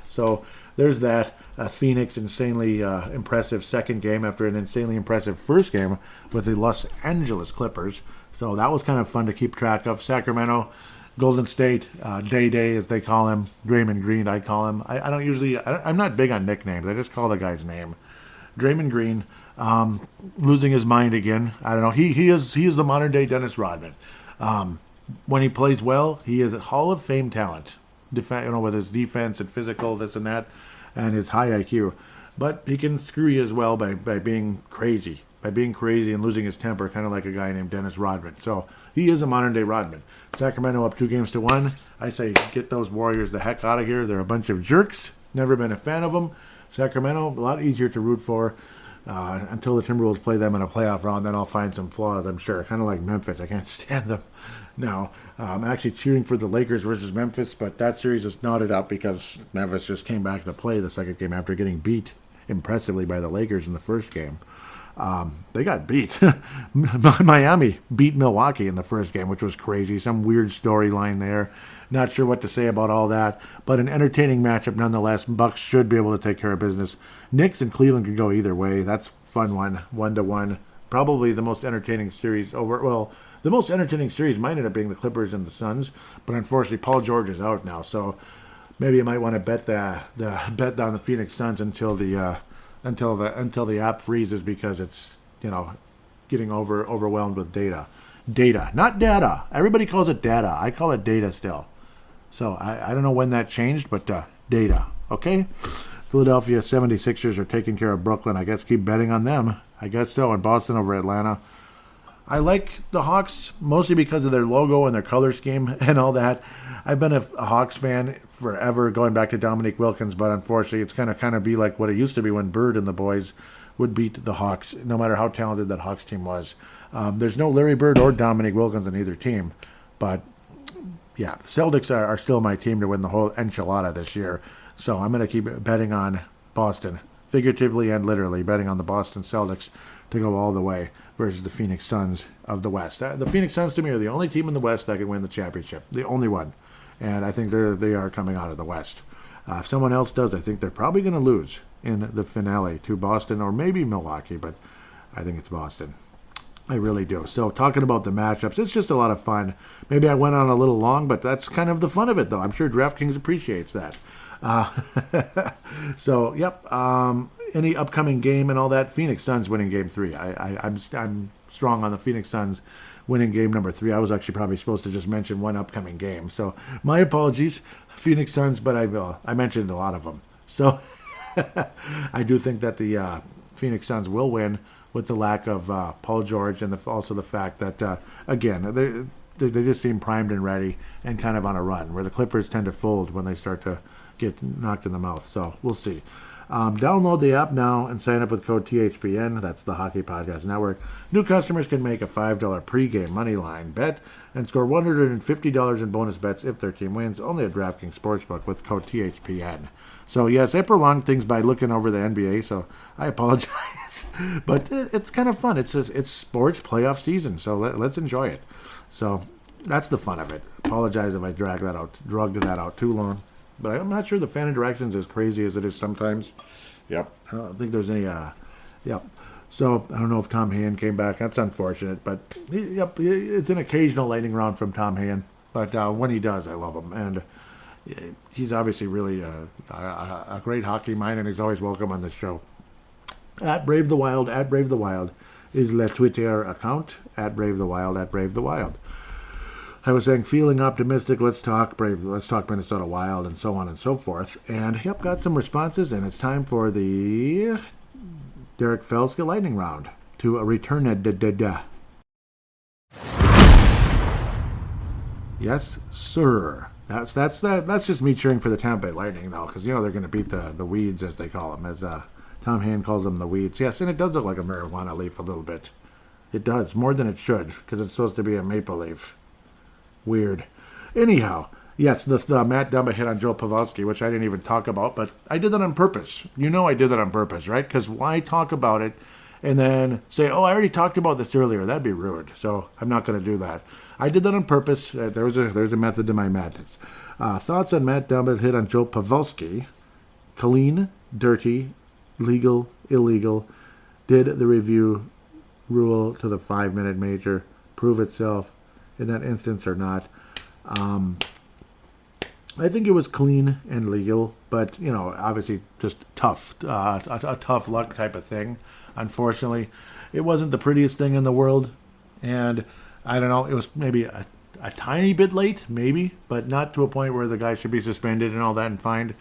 so there's that. Phoenix insanely impressive second game after an insanely impressive first game with the Los Angeles Clippers. So that was kind of fun to keep track of. Sacramento, Golden State, Day as they call him, Draymond Green I call him. I'm not big on nicknames. I just call the guy's name. Draymond Green, losing his mind again. I don't know. He is the modern day Dennis Rodman. When he plays well, he is a Hall of Fame talent. With his defense and physical, this and that, and his high IQ. But he can screw you as well by being crazy. By being crazy and losing his temper, kind of like a guy named Dennis Rodman. So he is a modern day Rodman. Sacramento up 2-1. I say get those Warriors the heck out of here. They're a bunch of jerks. Never been a fan of them. Sacramento, a lot easier to root for until the Timberwolves play them in a playoff round. Then I'll find some flaws, I'm sure. Kind of like Memphis. I can't stand them. Now, I'm actually cheering for the Lakers versus Memphis, but that series is knotted up because Memphis just came back to play the second game after getting beat impressively by the Lakers in the first game. They got beat. Miami beat Milwaukee in the first game, which was crazy. Some weird storyline there. Not sure what to say about all that, but an entertaining matchup nonetheless. Bucks should be able to take care of business. Knicks and Cleveland could go either way. That's fun one. 1-1. probably the most entertaining series over. Well, the most entertaining series might end up being the Clippers and the Suns, but unfortunately, Paul George is out now, so maybe you might want to bet bet on the Phoenix Suns until the app freezes because it's getting overwhelmed with data. Data, not data. Everybody calls it data. I call it data still. So I don't know when that changed, but data. Okay? Philadelphia 76ers are taking care of Brooklyn. I guess keep betting on them. I guess so. And Boston over Atlanta. I like the Hawks mostly because of their logo and their color scheme and all that. I've been a Hawks fan forever, going back to Dominique Wilkins, but unfortunately it's going to kind of be like what it used to be when Bird and the boys would beat the Hawks, no matter how talented that Hawks team was. There's no Larry Bird or Dominique Wilkins on either team, but yeah, the Celtics are still my team to win the whole enchilada this year. So I'm going to keep betting on Boston, figuratively and literally, betting on the Boston Celtics to go all the way versus the Phoenix Suns of the West. The Phoenix Suns, to me, are the only team in the West that can win the championship. The only one. And I think they are coming out of the West. If someone else does, I think they're probably going to lose in the finale to Boston or maybe Milwaukee, but I think it's Boston. I really do. So talking about the matchups, it's just a lot of fun. Maybe I went on a little long, but that's kind of the fun of it, though. I'm sure DraftKings appreciates that. So, yep. Any upcoming game and all that, Phoenix Suns winning Game 3. I'm strong on the Phoenix Suns winning Game number 3. I was actually probably supposed to just mention one upcoming game. So my apologies, Phoenix Suns, but I mentioned a lot of them. So I do think that the Phoenix Suns will win with the lack of Paul George and also the fact that, again, they just seem primed and ready and kind of on a run, where the Clippers tend to fold when they start to get knocked in the mouth. So we'll see. Download the app now and sign up with code THPN. That's the Hockey Podcast Network. New customers can make a $5 pregame money line bet and score $150 in bonus bets if their team wins. Only at DraftKings Sportsbook with code THPN. So, yes, I prolonged things by looking over the NBA, so I apologize. But it's kind of fun. It's sports playoff season, so let's enjoy it. So that's the fun of it. Apologize if I drugged that out too long. But I'm not sure the fan interaction's as crazy as it is sometimes. Yep. I don't think there's any, yep. So I don't know if Tom Hayen came back. That's unfortunate. But, yep, it's an occasional lightning round from Tom Hayen. But when he does, I love him. And he's obviously really a great hockey mind, and he's always welcome on this show. At Brave the Wild is the Twitter account. At Brave the Wild. I was saying, feeling optimistic, let's talk Minnesota Wild, and so on and so forth. And, yep, got some responses, and it's time for the Derek Felske lightning round to return it. Yes, sir. That's just me cheering for the Tampa Bay Lightning, though, because, they're going to beat the weeds, as they call them, as Tom Hayen calls them, the weeds. Yes, and it does look like a marijuana leaf a little bit. It does, more than it should, because it's supposed to be a maple leaf. Weird. Anyhow, yes, the Matt Dumba hit on Joe Pavelski, which I didn't even talk about, but I did that on purpose. I did that on purpose, right? Because why talk about it and then say, oh, I already talked about this earlier? That'd be rude. So I'm not going to do that. I did that on purpose. There's a method to my madness. Thoughts on Matt Dumba's hit on Joe Pavelski? Clean, dirty, legal, illegal. Did the review rule to the 5-minute major prove itself in that instance or not? I think it was clean and legal, but, obviously just tough, a tough luck type of thing. Unfortunately, it wasn't the prettiest thing in the world, and I don't know, it was maybe a tiny bit late, maybe, but not to a point where the guy should be suspended and all that and fined.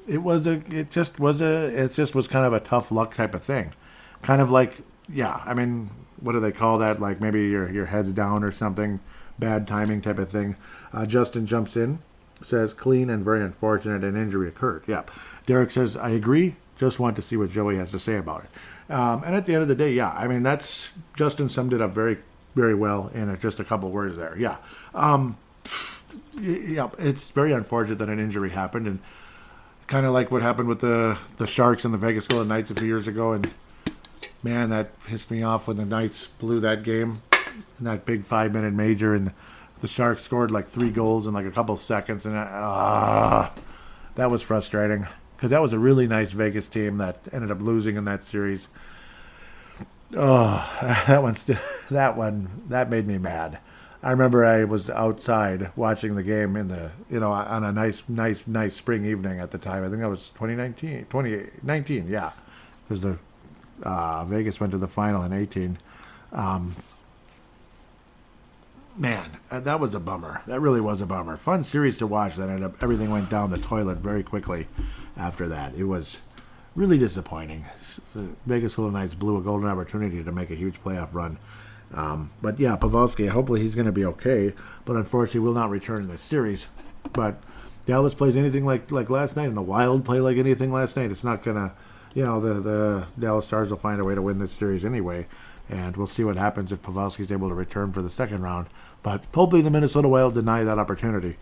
It just was kind of a tough luck type of thing. Kind of like, yeah, I mean, what do they call that? Like maybe your head's down or something, bad timing type of thing. Justin jumps in, says clean and very unfortunate, an injury occurred. Yeah. Derek says, I agree, just want to see what Joey has to say about it. And at the end of the day, yeah, I mean, Justin summed it up very, very well in just a couple words there. Yeah. Yeah, it's very unfortunate that an injury happened, and kind of like what happened with the Sharks and the Vegas Golden Knights a few years ago, and man, that pissed me off when the Knights blew that game in that big 5-minute major, and the Sharks scored like 3 goals in like a couple seconds, and that was frustrating because that was a really nice Vegas team that ended up losing in that series. Oh, that made me mad. I remember I was outside watching the game on a nice spring evening at the time. I think that was 2019, yeah, because the Vegas went to the final in 18. Um, Man, that was a bummer. That really was a bummer. Fun series to watch. That ended up everything went down the toilet very quickly after that. It was really disappointing. The Vegas Golden Knights blew a golden opportunity to make a huge playoff run. But yeah, Pavelski, hopefully he's going to be okay. But unfortunately, will not return in the series. But Dallas plays anything like last night, and the Wild play like anything last night. It's not going to, the Dallas Stars will find a way to win this series anyway. And we'll see what happens if Pavelski's able to return for the second round. But hopefully the Minnesota Wild deny that opportunity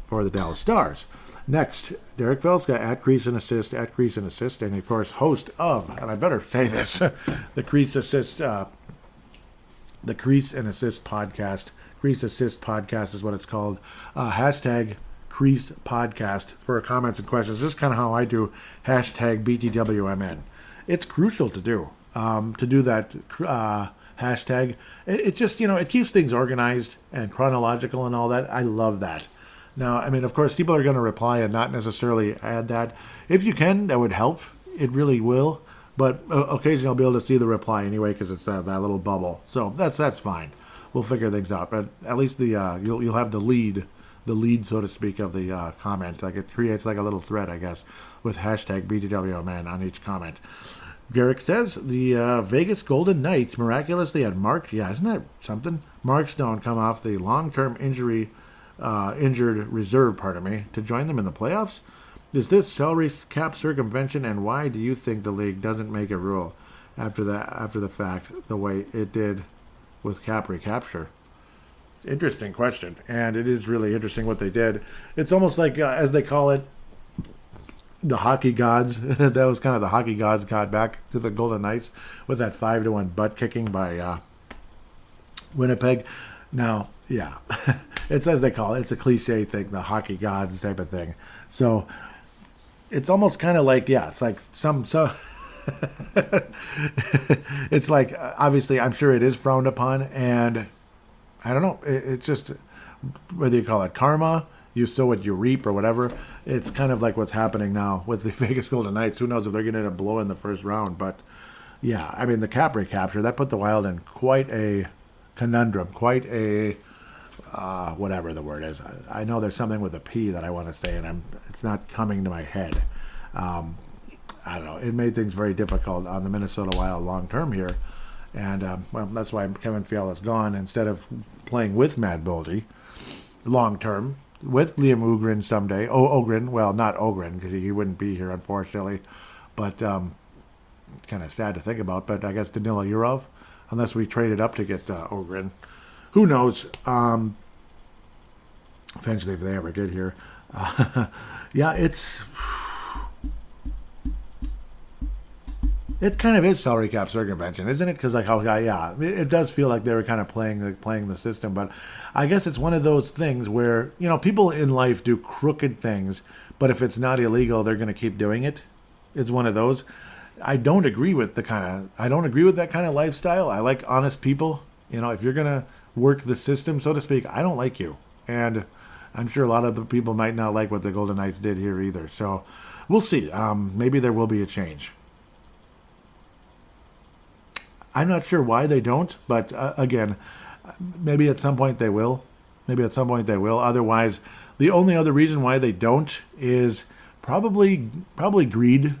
for the Dallas Stars. Next, Derek Velska at Crease and Assist, and of course host of, and I better say this, the Crease and Assist podcast. Crease Assist podcast is what it's called. Hashtag Crease Podcast for comments and questions. This is kind of how I do hashtag BTWMN. It's crucial to do that hashtag. It just, it keeps things organized and chronological and all that. I love that. Now, I mean, of course, people are going to reply and not necessarily add that. If you can, that would help. It really will. But occasionally I'll be able to see the reply anyway because it's that little bubble. So that's fine. We'll figure things out. But at least you'll have the lead, so to speak, of the comment. Like it creates like a little thread, I guess, with hashtag BTWMN on each comment. Garrick says the Vegas Golden Knights miraculously had isn't that something? Mark Stone come off the long-term injured reserve, to join them in the playoffs. Is this salary cap circumvention, and why do you think the league doesn't make a rule after the fact the way it did with cap recapture? Interesting question, and it is really interesting what they did. It's almost like, as they call it, the hockey gods. That was kind of the hockey gods got back to the Golden Knights with that 5-1 butt kicking by Winnipeg. Now, yeah, it's as they call it. It's a cliche thing, the hockey gods type of thing. So it's almost kind of like, it's like it's like, obviously, I'm sure it is frowned upon, and I don't know. It's just, whether you call it karma, you sow what you reap, or whatever. It's kind of like what's happening now with the Vegas Golden Knights. Who knows if they're going to end up blowing the first round. But, yeah, I mean, the cap recapture, that put the Wild in quite a conundrum, quite a, whatever the word is. I know there's something with a P that I want to say, and it's not coming to my head. I don't know. It made things very difficult on the Minnesota Wild long term here. And, that's why Kevin Fiala's gone. Instead of playing with Matt Boldy long term, with Liam Ogren someday. Ogren. Well, not Ogren, because he wouldn't be here, unfortunately. But kind of sad to think about. But I guess Danila Yurov, unless we traded up to get Ogren. Who knows? Eventually, if they ever get here. It kind of is salary cap circumvention, isn't it? Because it does feel like they were kind of playing the system. But I guess it's one of those things where, people in life do crooked things, but if it's not illegal, they're going to keep doing it. It's one of those. I don't agree with that kind of lifestyle. I like honest people. If you're going to work the system, so to speak, I don't like you. And I'm sure a lot of the people might not like what the Golden Knights did here either. So we'll see. Maybe there will be a change. I'm not sure why they don't, but again, maybe at some point they will. Otherwise, the only other reason why they don't is probably greed.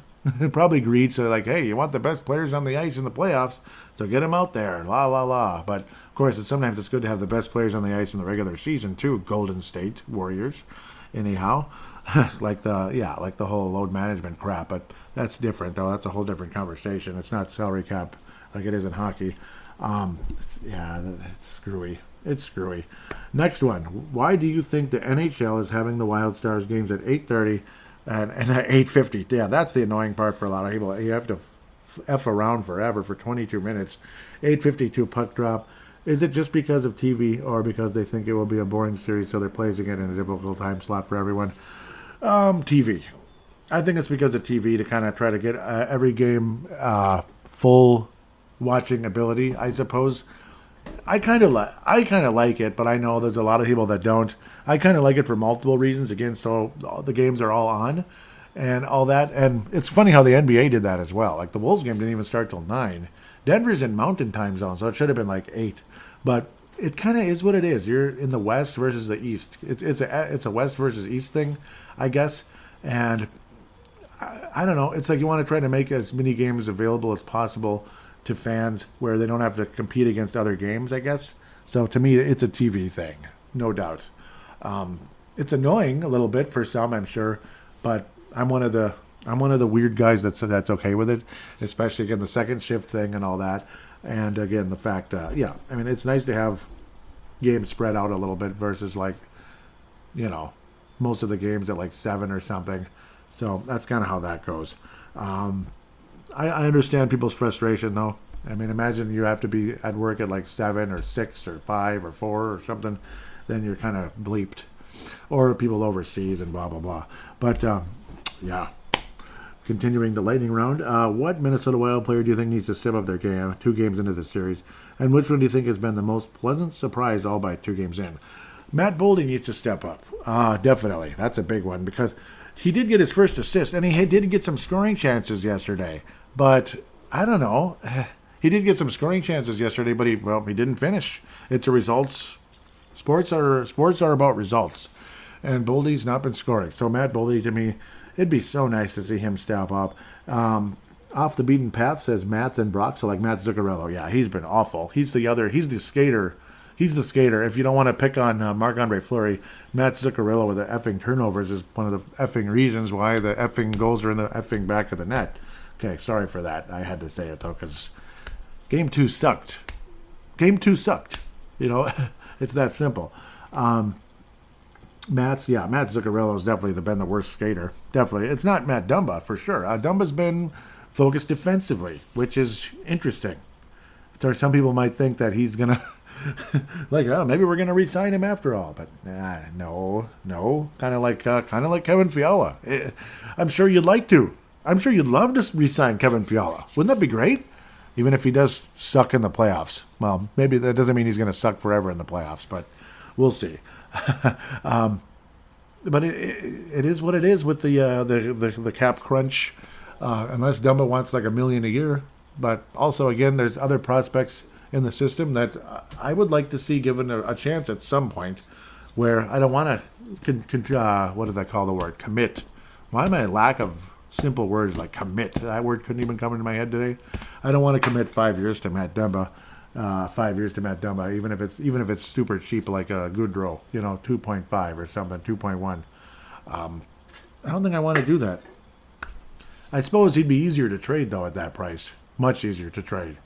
Probably greed. So like, hey, you want the best players on the ice in the playoffs, so get them out there. La la la. But of course, sometimes it's good to have the best players on the ice in the regular season too. Golden State Warriors, anyhow. like the whole load management crap. But that's different though. That's a whole different conversation. It's not salary cap like it is in hockey. It's screwy. It's screwy. Next one. Why do you think the NHL is having the Wild Stars games at 8:30 and at 8:50? Yeah, that's the annoying part for a lot of people. You have to F around forever for 22 minutes. 8:52 puck drop. Is it just because of TV or because they think it will be a boring series, so they're placing it in a difficult time slot for everyone? TV. I think it's because of TV to kind of try to get every game full watching ability, I suppose. I kind of like it, but I know there's a lot of people that don't. I kind of like it for multiple reasons. Again, so the games are all on and all that. And it's funny how the NBA did that as well. Like the Wolves game didn't even start till 9. Denver's in Mountain Time Zone, so it should have been like 8. But it kind of is what it is. You're in the West versus the East. It's a West versus East thing, I guess. And I don't know. It's like you want to try to make as many games available as possible to fans where they don't have to compete against other games, I guess. So to me, it's a TV thing, no doubt. It's annoying a little bit for some, I'm sure, but I'm one of the weird guys that's okay with it, especially again the second shift thing and all that. And again, the fact, it's nice to have games spread out a little bit versus like, most of the games at like 7 or something. So that's kind of how that goes. I understand people's frustration, though. I mean, imagine you have to be at work at like 7 or 6 or 5 or 4 or something. Then you're kind of bleeped. Or people overseas and blah, blah, blah. But, continuing the lightning round. What Minnesota Wild player do you think needs to step up their game 2 games into the series? And which one do you think has been the most pleasant surprise all by 2 games in? Matt Boldy needs to step up. Definitely. That's a big one because he did get his first assist, and he did get some scoring chances yesterday. But I don't know. He did get some scoring chances yesterday, but he didn't finish. It's a results. Sports are about results, and Boldy's not been scoring. So Matt Boldy, to me, it'd be so nice to see him step up. Off the beaten path says Mats and Brock. So like Matt Zuccarello, yeah, he's been awful. He's the skater. He's the skater. If you don't want to pick on Marc Andre Fluery, Matt Zuccarello with the effing turnovers is one of the effing reasons why the effing goals are in the effing back of the net. Okay, sorry for that. I had to say it, though, because Game 2 sucked. It's that simple. Matt Zuccarello has definitely been the worst skater. Definitely. It's not Matt Dumba, for sure. Dumba's been focused defensively, which is interesting. So some people might think that he's going to, maybe we're going to re-sign him after all. But no. Kind of like Kevin Fiala. I'm sure you'd like to. I'm sure you'd love to re-sign Kevin Fiala. Wouldn't that be great? Even if he does suck in the playoffs. Well, maybe that doesn't mean he's going to suck forever in the playoffs, but we'll see. But it is what it is with the cap crunch, unless Dumba wants like $1 million a year. But also, again, there's other prospects in the system that I would like to see given a chance at some point, where I don't want to, what do they call the word? Commit. Why am I lack of simple words like commit? That word couldn't even come into my head today. I don't want to commit 5 years to Matt Dumba. 5 years to Matt Dumba, even if it's super cheap like a Goodrow, 2.5 or something, 2.1. I don't think I want to do that. I suppose he'd be easier to trade though at that price, much easier to trade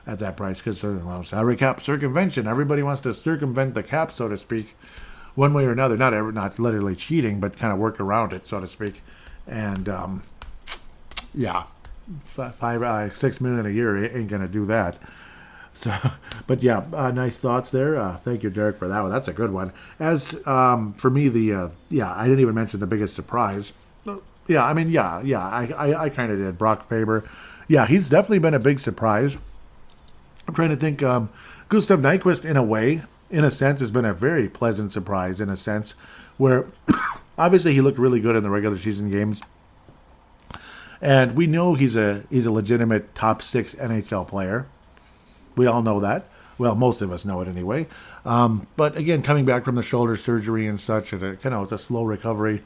at that price because salary cap circumvention. Everybody wants to circumvent the cap, so to speak, one way or another. Not literally cheating, but kind of work around it, so to speak. And $6 million a year ain't gonna do that. So, but nice thoughts there. Thank you, Derek, for that one. That's a good one. As for me, I didn't even mention the biggest surprise. I kind of did. Brock Faber. Yeah, he's definitely been a big surprise. I'm trying to think. Gustav Nyquist, in a sense, has been a very pleasant surprise, in a sense, where obviously he looked really good in the regular season games. And we know he's a legitimate top 6 NHL player. We all know that. Well, most of us know it anyway. But again, coming back from the shoulder surgery and such, it's a slow recovery.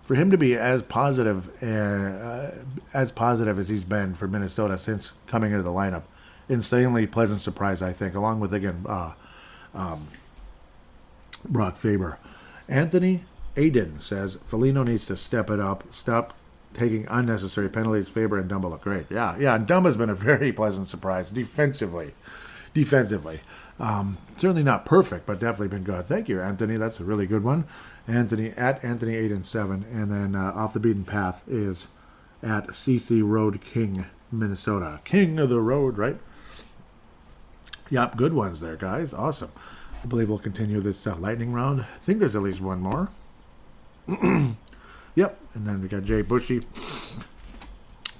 For him to be as positive as he's been for Minnesota since coming into the lineup, insanely pleasant surprise, I think. Along with again, Brock Faber. Anthony Aiden says Foligno needs to step it up. Stop taking unnecessary penalties. Faber and Dumba look great. Yeah, and Dumba's been a very pleasant surprise defensively. Certainly not perfect, but definitely been good. Thank you, Anthony. That's a really good one. Anthony at Anthony 8-7, and then off the beaten path is at CC Road King, Minnesota. King of the road, right? Yep, good ones there, guys. Awesome. I believe we'll continue this lightning round. I think there's at least one more. Yep, and then we got Jay Bushy.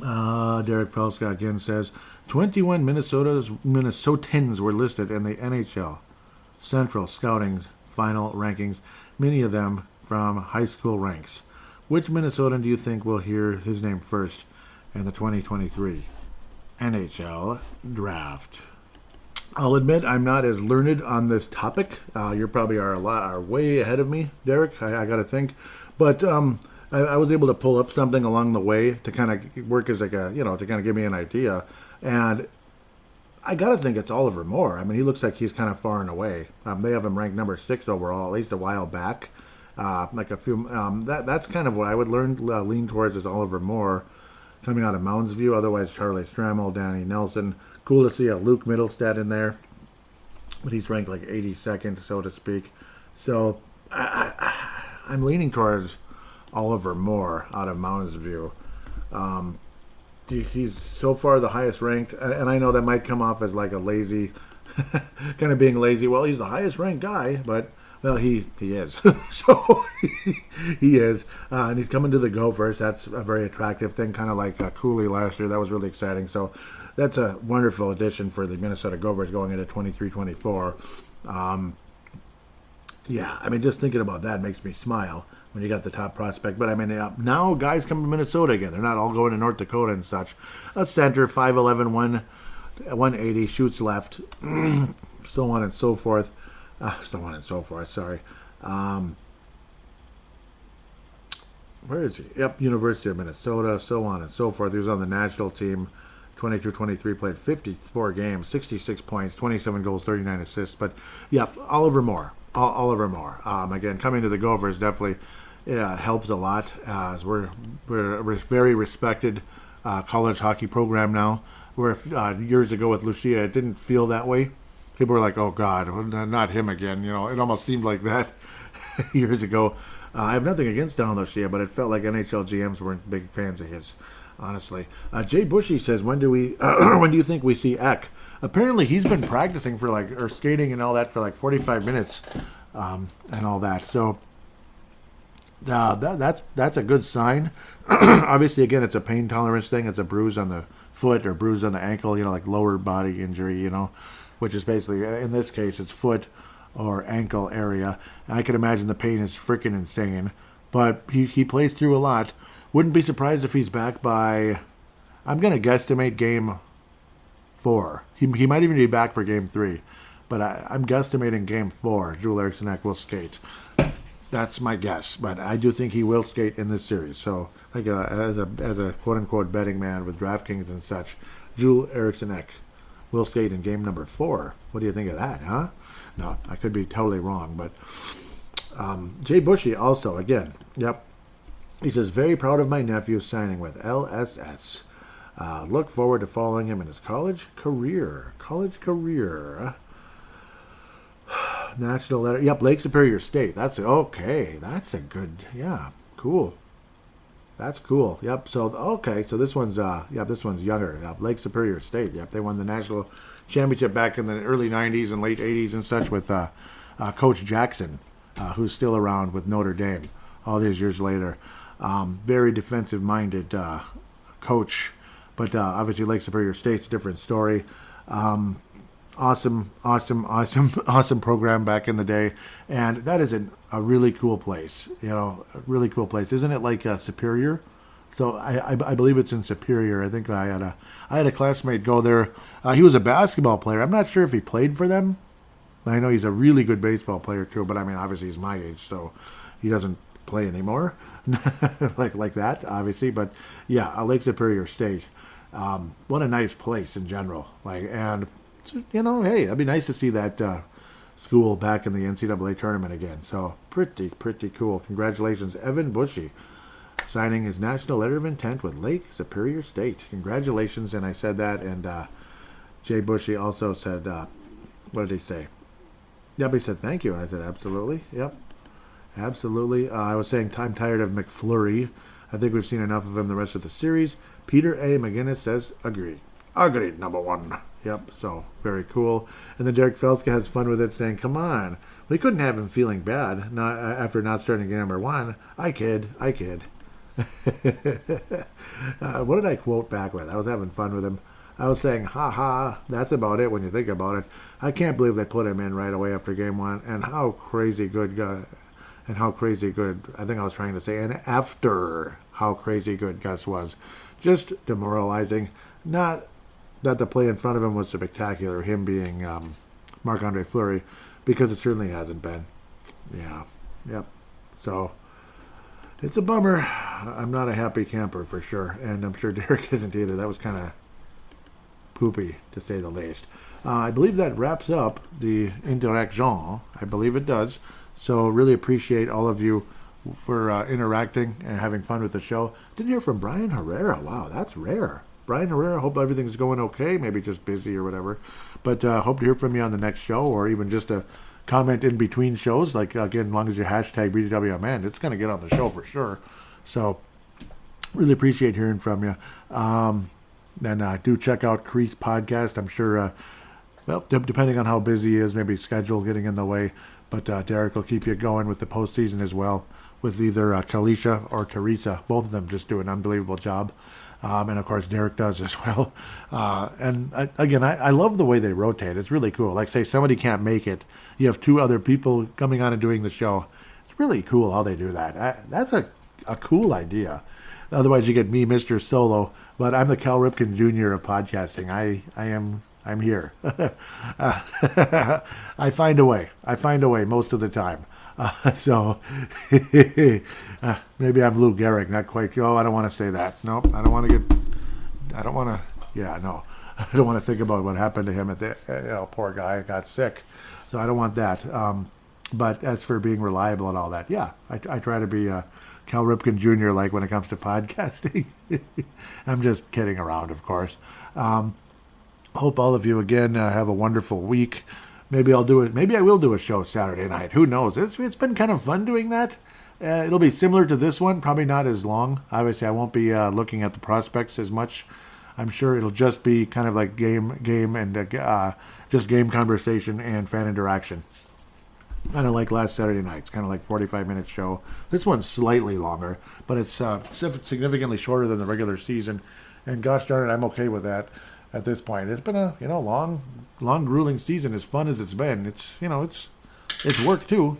Derek Felska again says 21 Minnesotans were listed in the NHL Central Scouting final rankings, many of them from high school ranks. Which Minnesotan do you think will hear his name first in the 2023 NHL draft? I'll admit I'm not as learned on this topic. You probably are way ahead of me, Derek. I got to think, but I was able to pull up something along the way to kind of work as like a to kind of give me an idea, and I got to think it's Oliver Moore. I mean, he looks like he's kind of far and away. They have him ranked number 6 overall, at least a while back. Like a few, that's kind of what I would lean towards is Oliver Moore coming out of Mounds View. Otherwise, Charlie Stramel, Danny Nelson. Cool to see a Luke Middlestad in there, but he's ranked like 82nd, so to speak. So I'm leaning towards Oliver Moore out of Mounds View. He's so far the highest ranked, and I know that might come off as like a lazy, kind of being lazy. Well, he's the highest ranked guy, but well, he is. So he is, and he's coming to the Gophers. That's a very attractive thing, kind of like Cooley last year. That was really exciting. So that's a wonderful addition for the Minnesota Gophers going into 23-24. Yeah, I mean, just thinking about that makes me smile when you got the top prospect. But I mean, now guys come to Minnesota again. They're not all going to North Dakota and such. A center, 5'11", 180, shoots left, so on and so forth. Sorry. Where is he? Yep, University of Minnesota, so on and so forth. He was on the national team, 22-23, played 54 games, 66 points, 27 goals, 39 assists. But, yep, Oliver Moore. Again, coming to the Gophers definitely helps a lot. As we're a very respected college hockey program now. Where years ago with Lucia, it didn't feel that way. People were like, oh, God, not him again. It almost seemed like that years ago. I have nothing against Don Lucia, but it felt like NHL GMs weren't big fans of his, honestly. Jay Bushy says, when do you think we see Eck? Apparently, he's been practicing or skating and all that for 45 minutes and all that. So that's a good sign. Obviously, again, it's a pain tolerance thing. It's a bruise on the foot or bruise on the ankle, like lower body injury, which is basically, in this case, it's foot or ankle area. I can imagine the pain is freaking insane, but he plays through a lot. Wouldn't be surprised if he's back by, I'm going to guesstimate game 4. He might even be back for game 3, but I'm guesstimating game 4. Joel Eriksson will skate. That's my guess, but I do think he will skate in this series. So, as a quote-unquote betting man with DraftKings and such, Joel Eriksson will skate in game number 4. What do you think of that, huh? No, I could be totally wrong, but Jay Bushy also, again, yep. He says, very proud of my nephew signing with LSS. Look forward to following him in his college career. National letter. Yep, Lake Superior State. That's okay. That's a good, yeah, cool. That's cool. Yep. So okay. So this one's this one's younger. Yep, Lake Superior State. Yep. They won the national championship back in the early '90s and late '80s and such with Coach Jackson, who's still around with Notre Dame all these years later. Very defensive-minded coach, but obviously Lake Superior State's a different story. Awesome program back in the day, and that is a really cool place. A really cool place, isn't it? Like Superior. So I believe it's in Superior. I think I had a classmate go there. He was a basketball player. I'm not sure if he played for them. I know he's a really good baseball player too. But I mean, obviously he's my age, so he doesn't play anymore, like that, obviously. But yeah, Lake Superior State. What a nice place in general. And. Hey, it'd be nice to see that school back in the NCAA tournament again. So pretty cool. Congratulations, Evan Bushy, signing his national letter of intent with Lake Superior State. Congratulations, and I said that, and Jay Bushy also said, what did he say? Yep, he said thank you, and I said absolutely. Yep, absolutely. I was saying I'm tired of McFlurry. I think we've seen enough of him the rest of the series. Peter A. McGinnis says agreed. Agreed, number 1. Yep, so very cool. And then Derek Felska has fun with it, saying, come on. We couldn't have him feeling bad after not starting game number 1. I kid. What did I quote back with? I was having fun with him. I was saying, ha ha, that's about it when you think about it. I can't believe they put him in right away after game one, and how crazy good guy, and how crazy good, I think I was trying to say, and after how crazy good Gus was. Just demoralizing. Not that the play in front of him was spectacular, him being Marc Andre Fluery, because it certainly hasn't been. Yeah, yep. So, it's a bummer. I'm not a happy camper for sure, and I'm sure Derek isn't either. That was kind of poopy, to say the least. I believe that wraps up the interaction. I believe it does. So really appreciate all of you for interacting and having fun with the show. Didn't hear from Brian Herrera. Wow, that's rare. Brian Herrera, hope everything's going okay. Maybe just busy or whatever. But hope to hear from you on the next show, or even just a comment in between shows. Like, again, as long as you hashtag BDWMN, it's going to get on the show for sure. So really appreciate hearing from you. Then do check out Crease Podcast. I'm sure, well, depending on how busy he is, maybe schedule getting in the way. But Derek will keep you going with the postseason as well, with either Kalisha or Teresa. Both of them just do an unbelievable job. And, of course, Derek does as well. And, again, I love the way they rotate. It's really cool. Like, say, somebody can't make it. You have two other people coming on and doing the show. It's really cool how they do that. That's a cool idea. Otherwise, you get me, Mr. Solo. But I'm the Cal Ripken Jr. of podcasting. I'm here. I find a way. Most of the time. So maybe I'm Lou Gehrig, not quite. Oh, I don't want to say that. Nope, I don't want to think about what happened to him at the, poor guy got sick. So I don't want that. But as for being reliable and all that, yeah, I try to be Cal Ripken Jr. like when it comes to podcasting. I'm just kidding around, of course. Hope all of you, again, have a wonderful week. Maybe I will do a show Saturday night. Who knows? It's been kind of fun doing that. It'll be similar to this one, probably not as long. Obviously, I won't be looking at the prospects as much. I'm sure it'll just be kind of like game and just game conversation and fan interaction. Kind of like last Saturday night. It's kind of like 45-minute show. This one's slightly longer, but it's significantly shorter than the regular season. And gosh darn it, I'm okay with that at this point. It's been a long, grueling season. As fun as it's been, it's work too.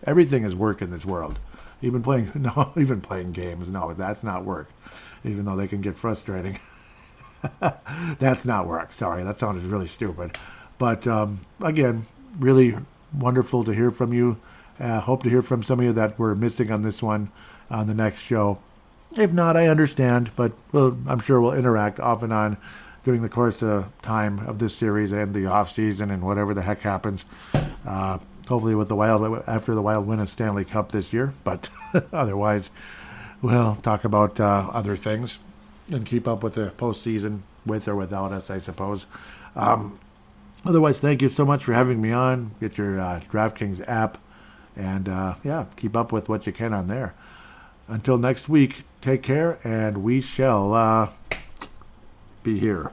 Everything is work in this world. Even playing games. No, that's not work. Even though they can get frustrating. That's not work. Sorry, that sounded really stupid. But again, really wonderful to hear from you. Hope to hear from some of you that were missing on this one on the next show. If not, I understand, but I'm sure we'll interact off and on during the course of time of this series and the off season and whatever the heck happens. Hopefully with the Wild, after the Wild win a Stanley Cup this year, but otherwise we'll talk about other things and keep up with the postseason with or without us, I suppose. Otherwise, thank you so much for having me on. Get your DraftKings app and keep up with what you can on there. Until next week, take care, and we shall be here.